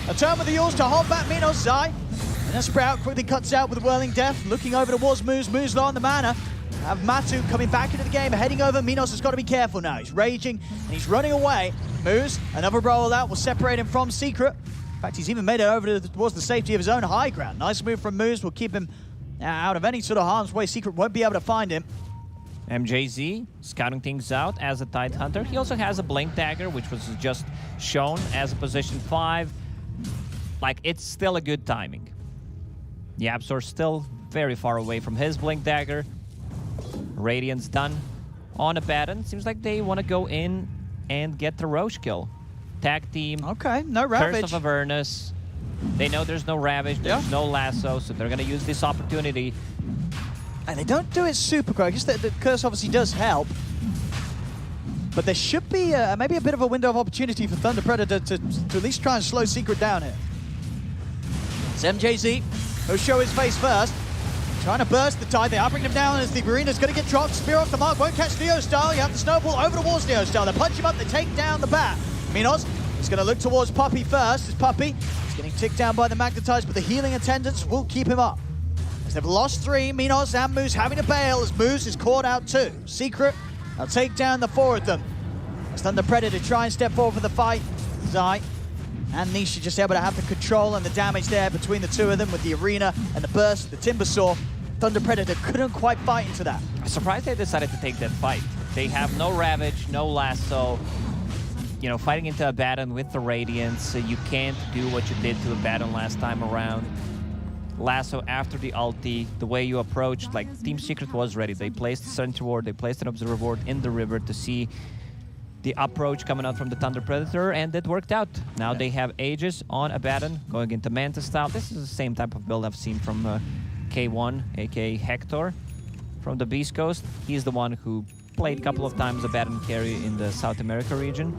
A turn with the Yours to hold back Minos' side. And a Sprout quickly cuts out with Whirling Death, looking over towards Moose. Moose low on the mana. Have Matu coming back into the game, heading over. Minos has got to be careful now. He's raging, and he's running away. Moose, another roll out will separate him from Secret. In fact, he's even made it over towards the safety of his own high ground. Nice move from Moose, will keep him out of any sort of harm's way. Secret won't be able to find him. MJZ scouting things out as a Tide Hunter. He also has a Blink Dagger, which was just shown as a position 5. Like, it's still a good timing. Yapsor still very far away from his Blink Dagger. Radiance done on Abaddon. Seems like they want to go in and get the Roche kill. Tag team. Okay, no Ravage. Curse of Avernus. They know there's no Ravage, there's no Lasso, so they're going to use this opportunity. And they don't do it super quick. I guess the Curse obviously does help. But there should be maybe a bit of a window of opportunity for Thunder Predator to at least try and slow Secret down here. It's MJZ. He'll show his face first. Trying to burst the Tide. They are bringing him down as the arena's going to get dropped. Spear off the mark. Won't catch Neo Style. You have the snowball over towards Neo Style. They punch him up. They take down the bat. Minos is going to look towards Puppey first. As Puppey is getting ticked down by the Magnetize, but the healing attendants will keep him up. As they've lost 3, Minos and Moose having to bail as Moose is caught out too. Secret, they'll take down the 4 of them. As Thunder Predator try and step forward for the fight. Zai and Nisha just able to have the control and the damage there between the 2 of them with the arena and the burst, the Timber Saw. Thunder Predator couldn't quite fight into that. I'm surprised they decided to take that fight. They have no Ravage, no Lasso. You know, fighting into Abaddon with the Radiance, you can't do what you did to Abaddon last time around. Lasso after the ulti, the way you approached, like, Team Secret was ready. They placed the Sentry Ward, they placed an Observer Ward in the river to see the approach coming out from the Thunder Predator, and it worked out. Now they have Aegis on Abaddon, going into Manta style. This is the same type of build I've seen from K1, aka Hector, from the Beast Coast. He's the one who played a couple of times Abaddon carry in the South America region.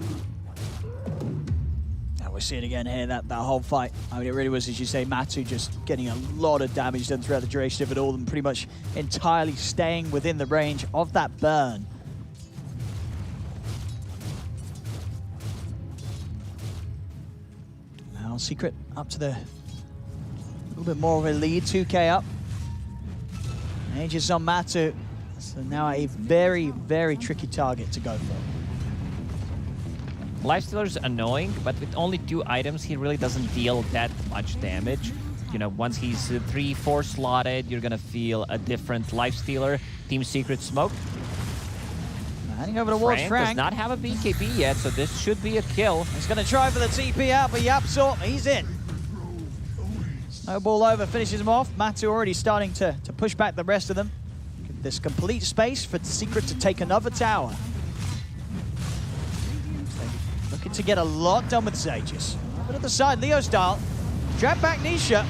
Now we're seeing again here that whole fight. I mean, it really was, as you say, Matu just getting a lot of damage done throughout the duration of it all and pretty much entirely staying within the range of that burn. Now Secret up to a little bit more of a lead, 2k up. Aegis on Matu. So now a very, very tricky target to go for. Lifestealer's annoying, but with only 2 items, he really doesn't deal that much damage. You know, once he's 3-4 slotted, you're gonna feel a different Lifestealer. Team Secret smoke. Heading over towards Frank. Does not have a BKB yet, so this should be a kill. He's gonna try for the TP out for Yapsor. He's in. Snowball over, finishes him off. Matu already starting to push back the rest of them. There's complete space for Secret to take another tower. Looking to get a lot done with Aegis. But at the side, Leo style. Drag back Nisha.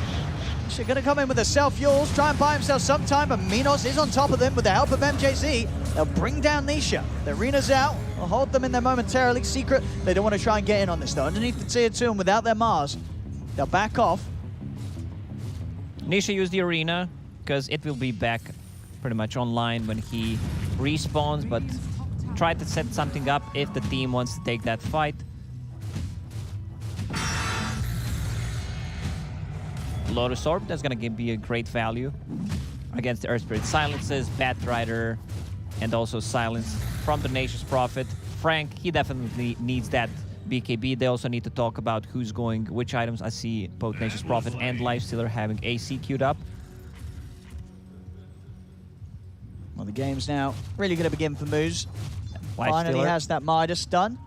Nisha going to come in with a self-Yules, try and buy himself some time, but Minos is on top of them with the help of MJZ. They'll bring down Nisha. The arena's out. We'll hold them in there momentarily. Secret, they don't want to try and get in on this, though. Underneath the tier 2 and without their Mars, they'll back off. Nisha used the arena because it will be back pretty much online when he respawns, but try to set something up if the team wants to take that fight. Lotus Orb, that's going to be a great value against the Earth Spirit Silences, Batrider, and also Silence from the Nature's Prophet. Frank, he definitely needs that BKB. They also need to talk about who's going, which items. I see both Nature's Prophet and Lifestealer having AC queued up. Well, the game's now really going to begin for Moose. Finally has that Midas done.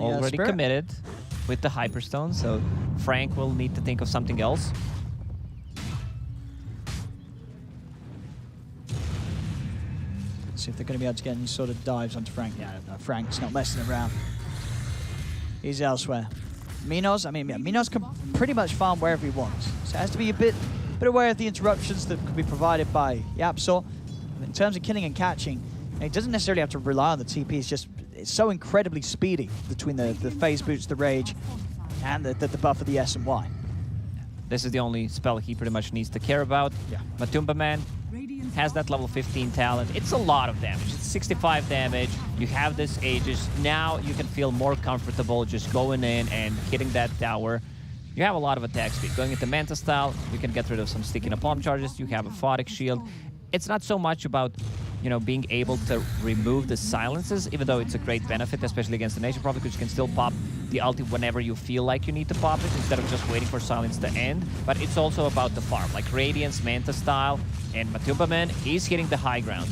Already committed with the Hyperstone, so Frank will need to think of something else. See if they're going to be able to get any sort of dives onto Frank. Yeah, no, Frank's not messing around. He's elsewhere. Minos, I mean, yeah, Minos can pretty much farm wherever he wants. So it has to be a bit aware of the interruptions that could be provided by Yapzor. In terms of killing and catching, he doesn't necessarily have to rely on the TP. It's so incredibly speedy between the phase boots, the rage, and the buff of the S and Y. This is the only spell he pretty much needs to care about. Yeah. Matumba Man has that level 15 talent. It's a lot of damage. It's 65 damage. You have this Aegis. Now you can feel more comfortable just going in and hitting that tower. You have a lot of attack speed. Going into Manta style, you can get rid of some sticky napalm charges. You have a Photic Shield. It's not so much about, you know, being able to remove the silences, even though it's a great benefit, especially against the Nation Prophet, because you can still pop the ulti whenever you feel like you need to pop it, instead of just waiting for silence to end. But it's also about the farm, like Radiance, Manta style, and Matumba Man, he's hitting the high ground.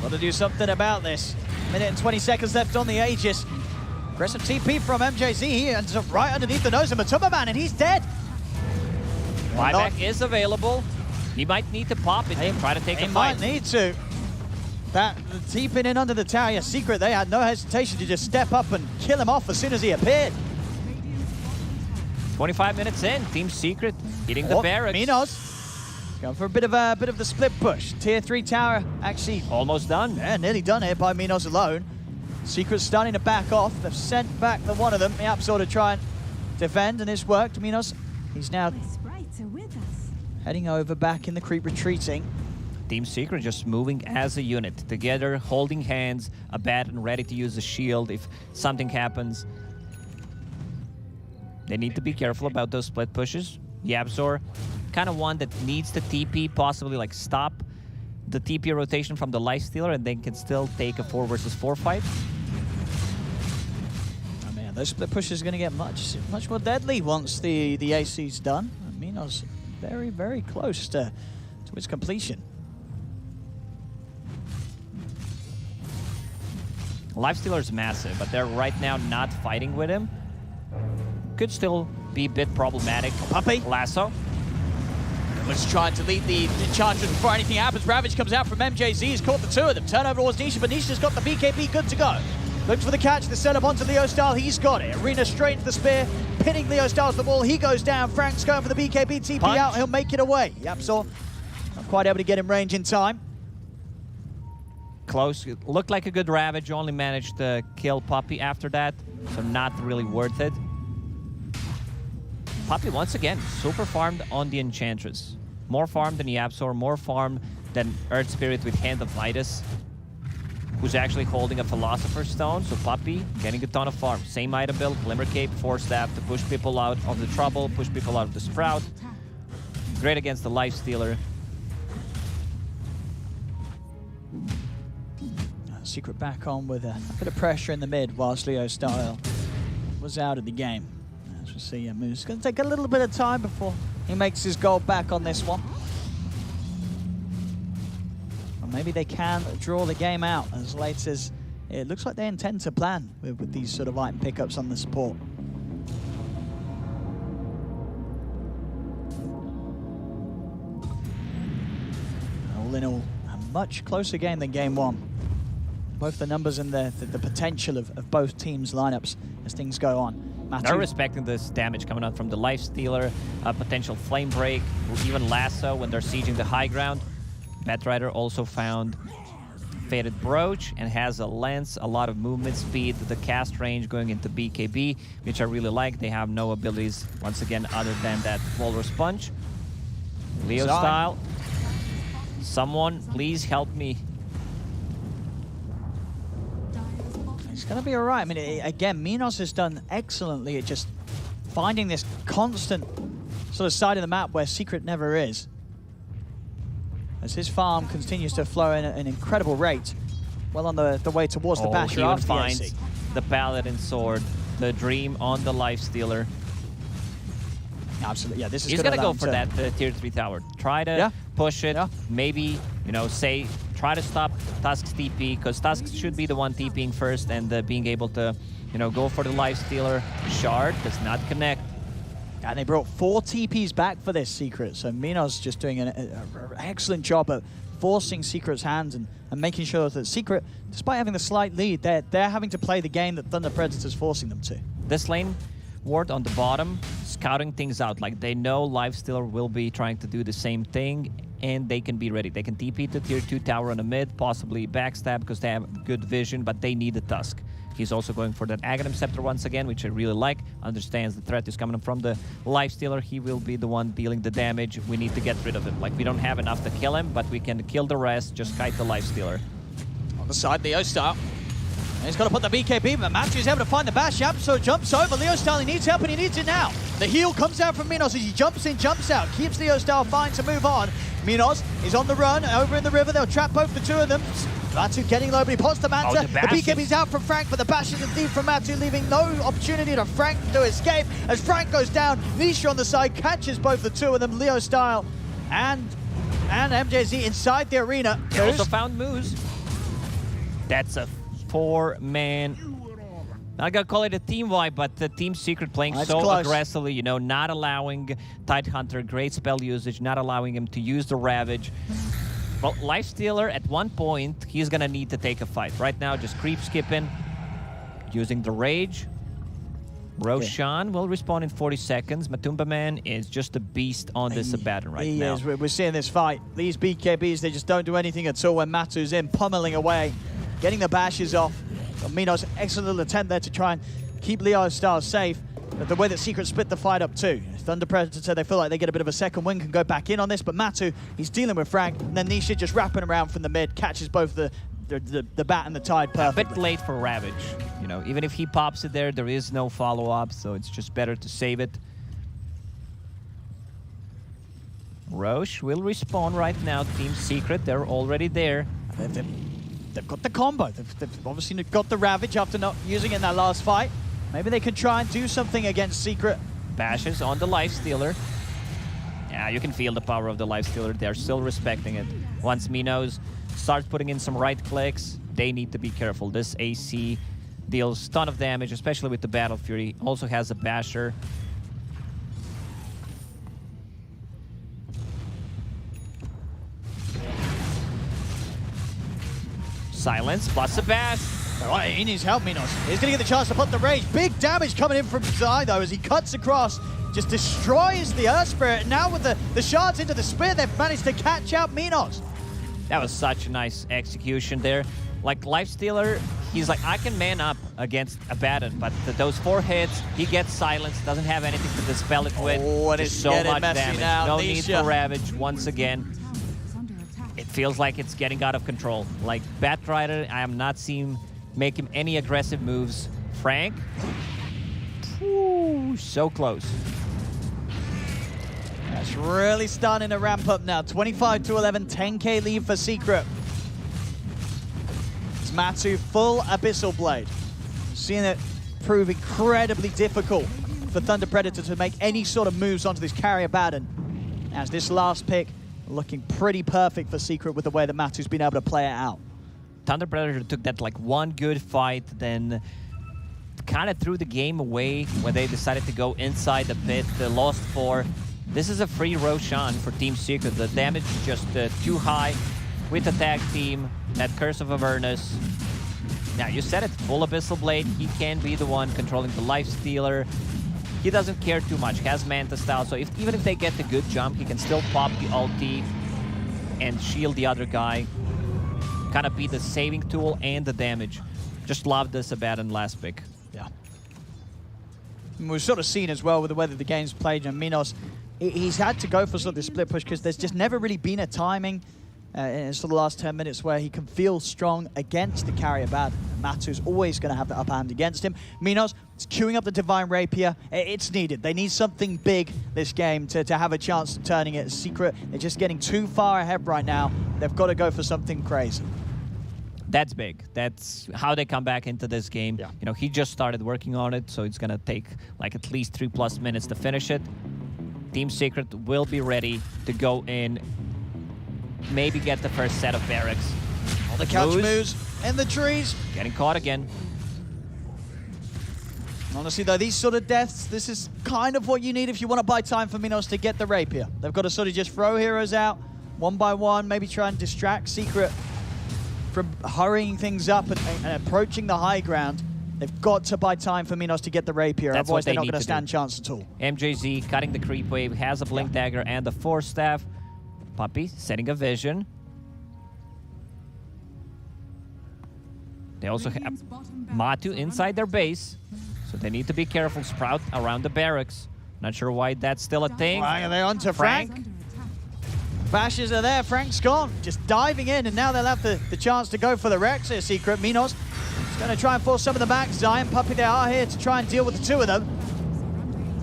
Got to do something about this. Minute and 20 seconds left on the Aegis. Aggressive TP from MJZ. He ends up right underneath the nose of Matumba Man, and he's dead. Buyback is available. He might need to pop it and try to take a fight. He might need to. The TPing in under the tower, yeah, Secret, they had no hesitation to just step up and kill him off as soon as he appeared. 25 minutes in, Team Secret hitting the barracks. Minos going for a bit of the split push. Tier 3 tower actually almost done. Yeah, nearly done here by Minos alone. Secret's starting to back off. They've sent back the one of them. Yapzor to try and defend, and it's worked. Minos, he's now heading over back in the creep, retreating. Team Secret just moving as a unit, together, holding hands, a bat and ready to use the shield if something happens. They need to be careful about those split pushes. Yapzor, kind of one that needs to TP, possibly like stop the TP rotation from the Lifestealer, and then can still take a 4 versus 4 fight. Oh man, those split pushes are going to get much more deadly once the AC's done. Minos very, very close to its completion. Lifestealer's massive, but they're right now not fighting with him. Could still be a bit problematic. Puppy. Lasso. Let's try to lead the charges before anything happens. Ravage comes out from MJZ. He's caught the two of them. Turnover towards Nisha, but Nisha's got the BKB good to go. Looks for the catch, the setup onto Leo Style. He's got it. Arena straight into the spear, pinning Leo Style to the wall. He goes down. Frank's going for the BKB TP Punch. out. He'll make it away. Yapzor not quite able to get in range in time. Close. It looked like a good Ravage. Only managed to kill Puppy after that, so not really worth it. Puppy, once again, super farmed on the Enchantress. More farmed than Yapzor, more farmed than Earth Spirit with Hand of Midas, who's actually holding a Philosopher's Stone. So Puppy getting a ton of farm. Same item build, Glimmer Cape, Force Staff to push people out of the trouble, push people out of the Sprout. Great against the Lifestealer. Secret back on with a bit of pressure in the mid whilst Leo Style was out of the game. As we see, Moose going to take a little bit of time before he makes his goal back on this one. Or maybe they can draw the game out as late as it looks like they intend to plan with these sort of item pickups on the support. All in all, a much closer game than game one. Both the numbers and the potential of both teams' lineups as things go on. They're respecting this damage coming out from the Lifestealer, potential Flame Break, or even Lasso when they're sieging the high ground. Batrider also found Faded Brooch and has a lens, a lot of movement speed, the cast range going into BKB, which I really like. They have no abilities, once again, other than that Walrus Punch. Leo style. Someone, please help me. It's going to be all right. I mean, again, Minos has done excellently at just finding this constant sort of side of the map where Secret never is. As his farm continues to flow in at an incredible rate, well on the way towards the Basher he after finds the AC. the Paladin Sword, the Dream on the Lifestealer. Absolutely, yeah, this is He's going to go for that tier 3 tower. Try to push it, maybe, you know, try to stop Tusk's TP, because Tusk should be the one TPing first and being able to, you know, go for the Lifestealer. Shard does not connect. And they brought 4 TPs back for this Secret, so Minos just doing an excellent job at forcing Secret's hands and making sure that Secret, despite having the slight lead, they're having to play the game that Thunder Predator's forcing them to. This lane ward on the bottom, scouting things out. Like, they know Lifestealer will be trying to do the same thing, and they can be ready. They can TP to tier 2 tower on the mid, possibly backstab because they have good vision, but they need the Tusk. He's also going for that Aghanim Scepter once again, which I really like. Understands the threat is coming from the Lifestealer. He will be the one dealing the damage. We need to get rid of him. Like, we don't have enough to kill him, but we can kill the rest. Just kite the Lifestealer. On the side, Leo Star. And he's got to put the BKB, but Matthew's able to find the bash up, so jumps over. Leo Style, he needs help, and he needs it now. The heal comes out from Minos as he jumps in, jumps out, keeps Leo Style fine to move on. Minos is on the run, over in the river. They'll trap both the two of them. Matu getting low, but he pops the Manta. The BKB's out from Frank, but the bash is deep from Matu, leaving no opportunity to Frank to escape. As Frank goes down, Nisha on the side catches both the two of them, Leo Style and MJZ inside the arena. They also found Moose. That's a 4-man. Not gonna call it a team wipe, but the Team Secret playing so aggressively, you know, not allowing Tidehunter great spell usage, not allowing him to use the Ravage. Well, Lifestealer, at one point, he's gonna need to take a fight. Right now, just creep skipping, using the Rage. Roshan will respawn in 40 seconds. Matumba Man is just a beast on this Abaddon right now. We're seeing this fight. These BKBs, they just don't do anything at all when Matu's in, pummeling away, getting the bashes off. Minos, excellent little attempt there to try and keep Leo Star safe. But the way that Secret split the fight up too. Thunder Predator, they feel like they get a bit of a second win, can go back in on this, but Matu, he's dealing with Frank, and then Nisha just wrapping around from the mid, catches both the bat and the Tide perfectly. A bit late for Ravage. You know, even if he pops it there is no follow-up, so it's just better to save it. Roche will respawn right now. Team Secret, they're already there. They've got the combo. They've obviously got the Ravage after not using it in that last fight. Maybe they can try and do something against Secret. Bashes on the Lifestealer. Yeah, you can feel the power of the Lifestealer. They're still respecting it. Once Minos starts putting in some right clicks, they need to be careful. This AC deals a ton of damage, especially with the Battle Fury. Also has a Basher. Silence plus a bash. All right, he needs help, Minos. He's going to get the chance to put the Rage. Big damage coming in from Zai, though, as he cuts across. Just destroys the Earth Spirit. Now with the shards into the Spear, they've managed to catch out Minos. That was such a nice execution there. Like, Lifestealer, he's like, I can man up against Abaddon, but those 4 hits, he gets silenced, doesn't have anything to dispel it with. Oh, and it's so much messy damage. now. No Nisha. need for Ravage once again. It feels like it's getting out of control. Like, Batrider, I am not seeing make him any aggressive moves. Frank, ooh, so close. That's really starting to ramp up now. 25-11, 10k lead for Secret. It's Matu, full Abyssal Blade. Seeing it prove incredibly difficult for Thunder Predator to make any sort of moves onto this carrier Baddon. As this last pick looking pretty perfect for Secret with the way that Matu's been able to play it out. Thunder Predator took that like one good fight, then kind of threw the game away when they decided to go inside the pit. They lost 4. This is a free Roshan for Team Secret. The damage is just too high with the tag team. That Curse of Avernus. Now, you said it, full Abyssal Blade. He can be the one controlling the Life Stealer. He doesn't care too much. Has Manta style, so even if they get the good jump, he can still pop the ulti and shield the other guy. Kind of be the saving tool and the damage. Just love this Abaddon last pick. Yeah. And we've sort of seen as well with the way that the game's played, and Minos, he's had to go for sort of the split push because there's just never really been a timing in sort of the last 10 minutes where he can feel strong against the carry Abaddon. Matu's always going to have the upper hand against him. Minos is queuing up the Divine Rapier. It's needed. They need something big this game to have a chance of turning it Secret. They're just getting too far ahead right now. They've got to go for something crazy. That's big. That's how they come back into this game. Yeah. You know, he just started working on it, so it's going to take like at least 3+ minutes to finish it. Team Secret will be ready to go in, maybe get the first set of barracks. All the couch moves in the trees. Getting caught again. Honestly, though, these sort of deaths, this is kind of what you need if you want to buy time for Minos to get the Rapier. They've got to sort of just throw heroes out one by one, maybe try and distract Secret from hurrying things up and approaching the high ground. They've got to buy time for Minos to get the Rapier, otherwise they're not going to stand chance at all. MJZ cutting the creep wave, has a Blink Dagger and the Force Staff. Puppey setting a vision. They also have Matu inside their base, so they need to be careful. Sprout around the barracks. Not sure why that's still a thing. Right, are they on to Frank? Bashes are there, Frank's gone. Just diving in, and now they'll have the chance to go for the Rex here, Secret. Minos is going to try and force some of them back. Zion, Puppey, they are here to try and deal with the two of them.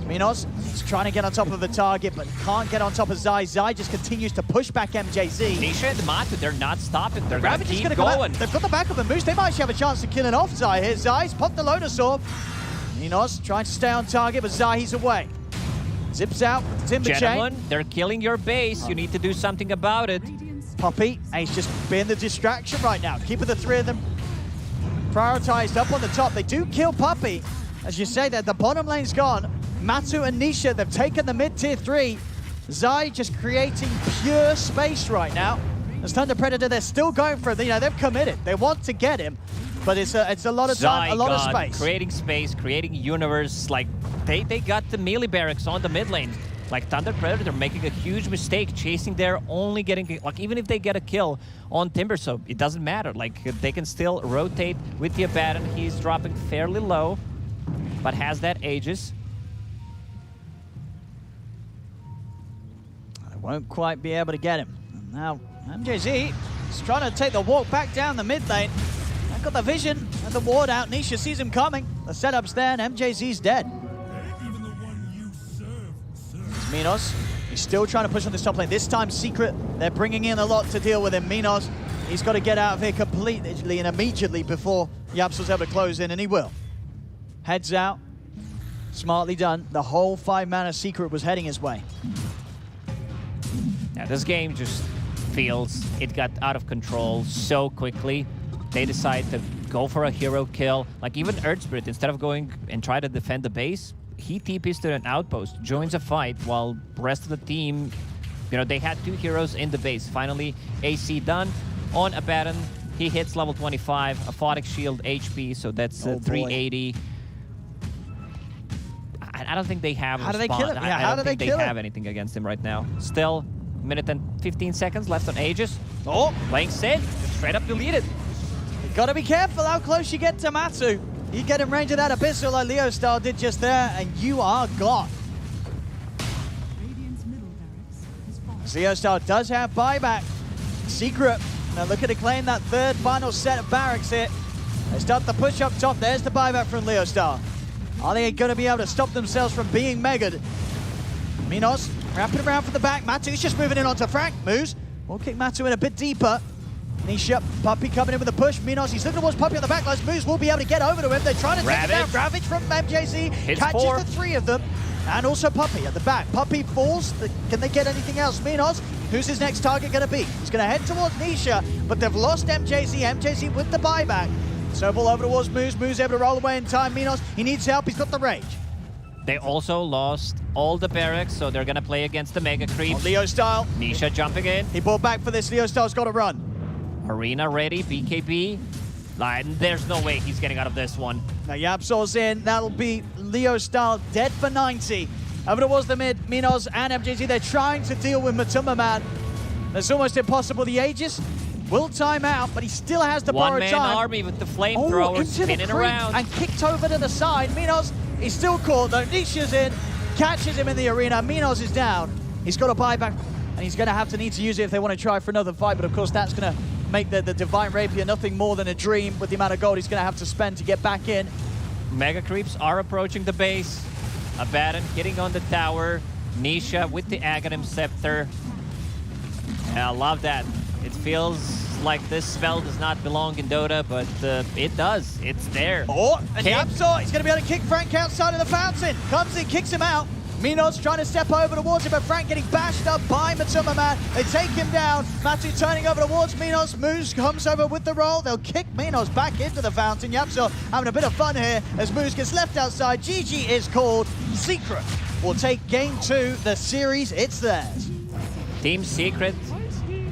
Minos is trying to get on top of the target, but can't get on top of Zai. Zai just continues to push back MJZ. Nisha and Matu, they're not stopping. They're going to Ravage is keep going. going. They've got the back of the moose. They might actually have a chance of killing off Zai here. Zai's popped the Lotus Orb. Minos trying to stay on target, but Zai, he's away. Zips out, Timber Gentlemen, Chain. they're killing your base. You need to do something about it. Puppey, and he's just being the distraction right now. Keeping the three of them prioritized up on the top. They do kill Puppey. As you say that, the bottom lane's gone. Matu and Nisha, they've taken the mid-tier 3. Zai just creating pure space right now. As Thunder Predator, they're still going for it. You know, they've committed. They want to get him, but it's a lot of time, a lot of space. Creating space, creating universe. Like, they got the melee barracks on the mid lane. Like, Thunder Predator making a huge mistake, chasing there, only getting, like, even if they get a kill on Timber, so it doesn't matter. Like, they can still rotate with the Abaddon. He's dropping fairly low, but has that Aegis. They won't quite be able to get him. And now, MJZ is trying to take the walk back down the mid lane. They've got the vision and the ward out. Nisha sees him coming. The setup's there, and MJZ's dead. It's Minos. He's still trying to push on this top lane. This time, Secret, they're bringing in a lot to deal with him. Minos, he's got to get out of here completely and immediately before Yapsel's able to close in, and he will. Heads out. Smartly done. The whole 5-mana Secret was heading his way. Yeah, this game just feels it got out of control so quickly. They decide to go for a hero kill. Like, even Earth Spirit, instead of going and try to defend the base, he TPs to an outpost, joins a fight, while the rest of the team, you know, they had 2 heroes in the base. Finally, AC done on Abaddon. He hits level 25, Aphotic Shield HP, so that's 380. I don't think they have How do they kill him? Yeah, how do they kill him? I don't think they have anything against him right now. Still, minute and 15 seconds left on Aegis. Oh, Playing safe, just straight up deleted. you gotta be careful how close you get to Matu. You get in range of that Abyssal like Leo Style did just there, and you are gone. Leo Style does have buyback. Secret, now looking to claim that third final set of barracks here. They start the push up top. There's the buyback from Leo Style. Are they going to be able to stop themselves from being megaed? Minos wrapping around from the back. Matu's just moving in onto Frank. Moves. We'll kick Matu in a bit deeper. Nisha, Puppey coming in with a push. Minos, he's looking towards Puppey on the back lines. Moves will be able to get over to him. They're trying to take it down. Ravage from MJZ. Hits catches 4. the 3 of them. And also Puppey at the back. Puppey falls. Can they get anything else? Minos, who's his next target going to be? He's going to head towards Nisha, but they've lost MJZ. MJZ with the buyback. Snowball over towards Moose. Moose able to roll away in time. Minos, he needs help. He's got the rage. They also lost all the barracks, so they're gonna play against the Mega Creep. On Leo Style. Nisha jumping in. He brought back for this. Leo Style's got to run. Arena ready, BKB. There's no way he's getting out of this one. Now Yapsor's in. That'll be Leo Style dead for 90. Over towards the mid, Minos and MJG, they're trying to deal with Matuma Man. That's almost impossible. The Aegis will time out, but he still has to borrow time. One-man army with the flamethrowers spinning around. And kicked over to the side. Minos is still caught though. Nisha's in, catches him in the arena. Minos is down. He's got a buyback, and he's going to need to use it if they want to try for another fight, but of course that's going to make the Divine Rapier nothing more than a dream with the amount of gold he's going to have to spend to get back in. Mega Creeps are approaching the base. Abaddon getting on the tower. Nisha with the Aghanim Scepter. I love that. It feels like this spell does not belong in Dota, but it does. It's there. Oh, and Yapsor, he's going to be able to kick Frank outside of the fountain. Comes in, kicks him out. Minos trying to step over towards him, but Frank getting bashed up by Matuma Man. They take him down. Matu turning over towards Minos. Moose comes over with the roll. They'll kick Minos back into the fountain. Yapsor having a bit of fun here as Moose gets left outside. GG is called. Secret will take game 2. The series, it's theirs. Team Secret,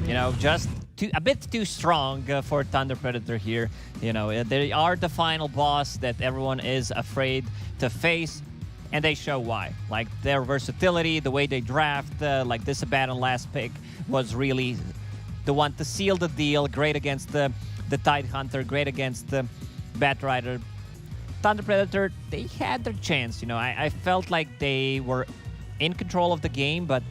you know, just a bit too strong for Thunder Predator here. You know, they are the final boss that everyone is afraid to face. And they show why. Like their versatility, the way they draft, like this Abaddon last pick was really the one to seal the deal. Great against the Tidehunter, great against the Batrider. Thunder Predator, they had their chance. You know, I felt like they were in control of the game, but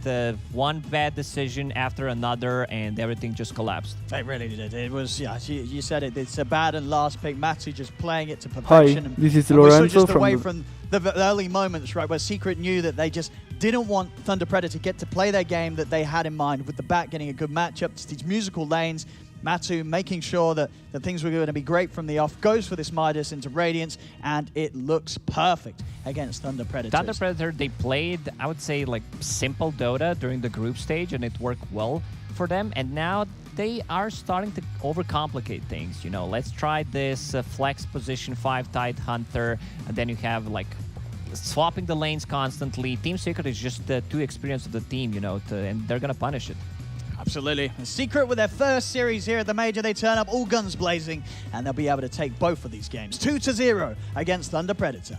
one bad decision after another, and everything just collapsed. It really did. It was, yeah, you said it. It's Abaddon last pick. Matu just playing it to perfection. Hi, this is Lorenzo just away from the early moments, right, where Secret knew that they just didn't want Thunder Predator to get to play their game that they had in mind, with the back getting a good matchup to these musical lanes. Matu making sure that things were going to be great from the off, goes for this Midas into Radiance, and it looks perfect against Thunder Predator. Thunder Predator, they played, I would say, like simple Dota during the group stage, and it worked well for them. And now they are starting to overcomplicate things. You know, let's try this flex position 5 Tidehunter, and then you have like swapping the lanes constantly. Team Secret is just too experienced of the team, you know, and they're going to punish it. Absolutely. Secret with their first series here at the Major. They turn up all guns blazing, and they'll be able to take both of these games. 2-0 against Thunder Predator.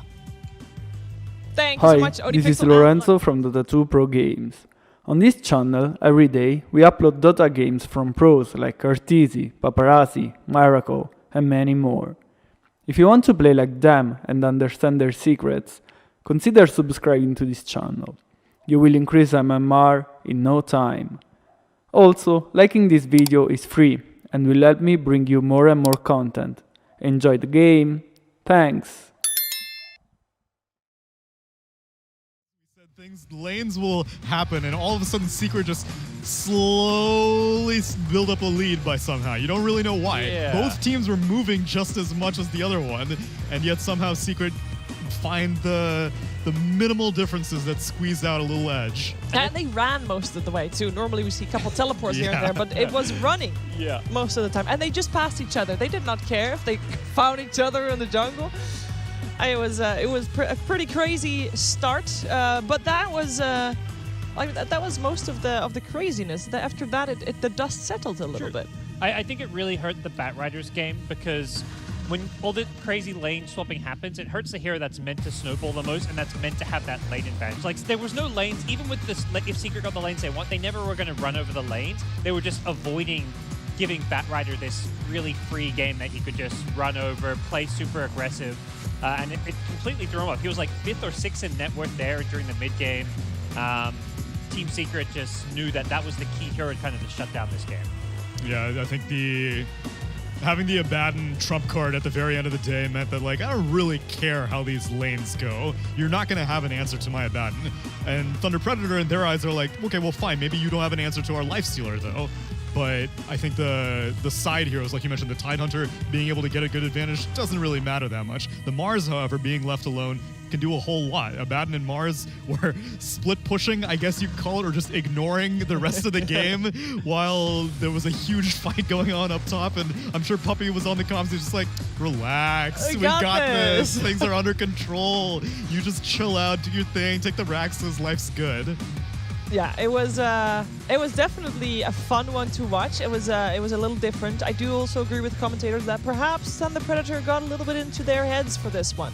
Thank you so much, This is Lorenzo from Dota 2 Pro Games. On this channel, every day, we upload Dota games from pros like Arteezy, Paparazzi, Miracle, and many more. If you want to play like them and understand their secrets, consider subscribing to this channel. You will increase MMR in no time. Also, liking this video is free and will help me bring you more and more content. Enjoy the game. Thanks. Lanes will happen, and all of a sudden Secret just slowly build up a lead by somehow. You don't really know why. Yeah. Both teams were moving just as much as the other one, and yet somehow Secret find the minimal differences that squeezed out a little edge. And they ran most of the way too. Normally we see a couple teleports here and there, but it was running most of the time. And they just passed each other. They did not care if they found each other in the jungle. It was a pretty crazy start, but that was that was most of the craziness. After that, the dust settled a little bit. I think it really hurt the Batriders game, because when all the crazy lane swapping happens, it hurts the hero that's meant to snowball the most and that's meant to have that lane advantage. Like, there was no lanes, even with this, like, if Secret got the lanes they want, they never were going to run over the lanes. They were just avoiding giving Batrider this really free game that he could just run over, play super aggressive, and it completely threw him off. He was like 5th or 6th in net worth there during the mid game. Team Secret just knew that was the key hero kind of to shut down this game. Yeah, I think having the Abaddon trump card at the very end of the day meant that, like, I don't really care how these lanes go. You're not going to have an answer to my Abaddon. And Thunder Predator, in their eyes, are like, okay, well, fine. Maybe you don't have an answer to our Lifestealer, though. But I think the side heroes, like you mentioned, the Tidehunter being able to get a good advantage doesn't really matter that much. The Mars, however, being left alone can do a whole lot. Abaddon and Mars were split pushing, I guess you could call it, or just ignoring the rest of the game while there was a huge fight going on up top. And I'm sure Puppy was on the comms. He's just like, relax, we got this. Things are under control. You just chill out, do your thing, take the Raxes, life's good. Yeah, it was definitely a fun one to watch. It was a little different. I do also agree with commentators that perhaps Thunder Predator got a little bit into their heads for this one.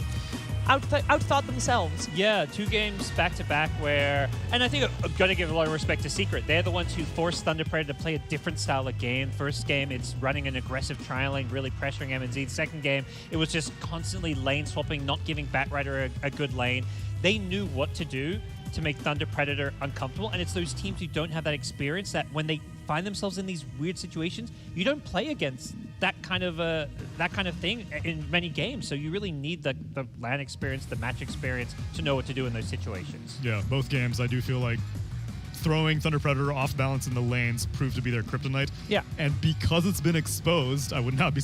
Outthought themselves. Yeah, 2 games back-to-back where... And I think I've got to give a lot of respect to Secret. They're the ones who forced Thunder Predator to play a different style of game. First game, it's running an aggressive trialing, really pressuring MNZ. Second game, it was just constantly lane swapping, not giving Batrider a good lane. They knew what to do to make Thunder Predator uncomfortable, and it's those teams who don't have that experience that when they find themselves in these weird situations, you don't play against that kind of thing in many games. So you really need the LAN experience, the match experience to know what to do in those situations. Yeah, both games I do feel like throwing Thunder Predator off balance in the lanes proved to be their kryptonite. Yeah. And because it's been exposed, I would not be surprised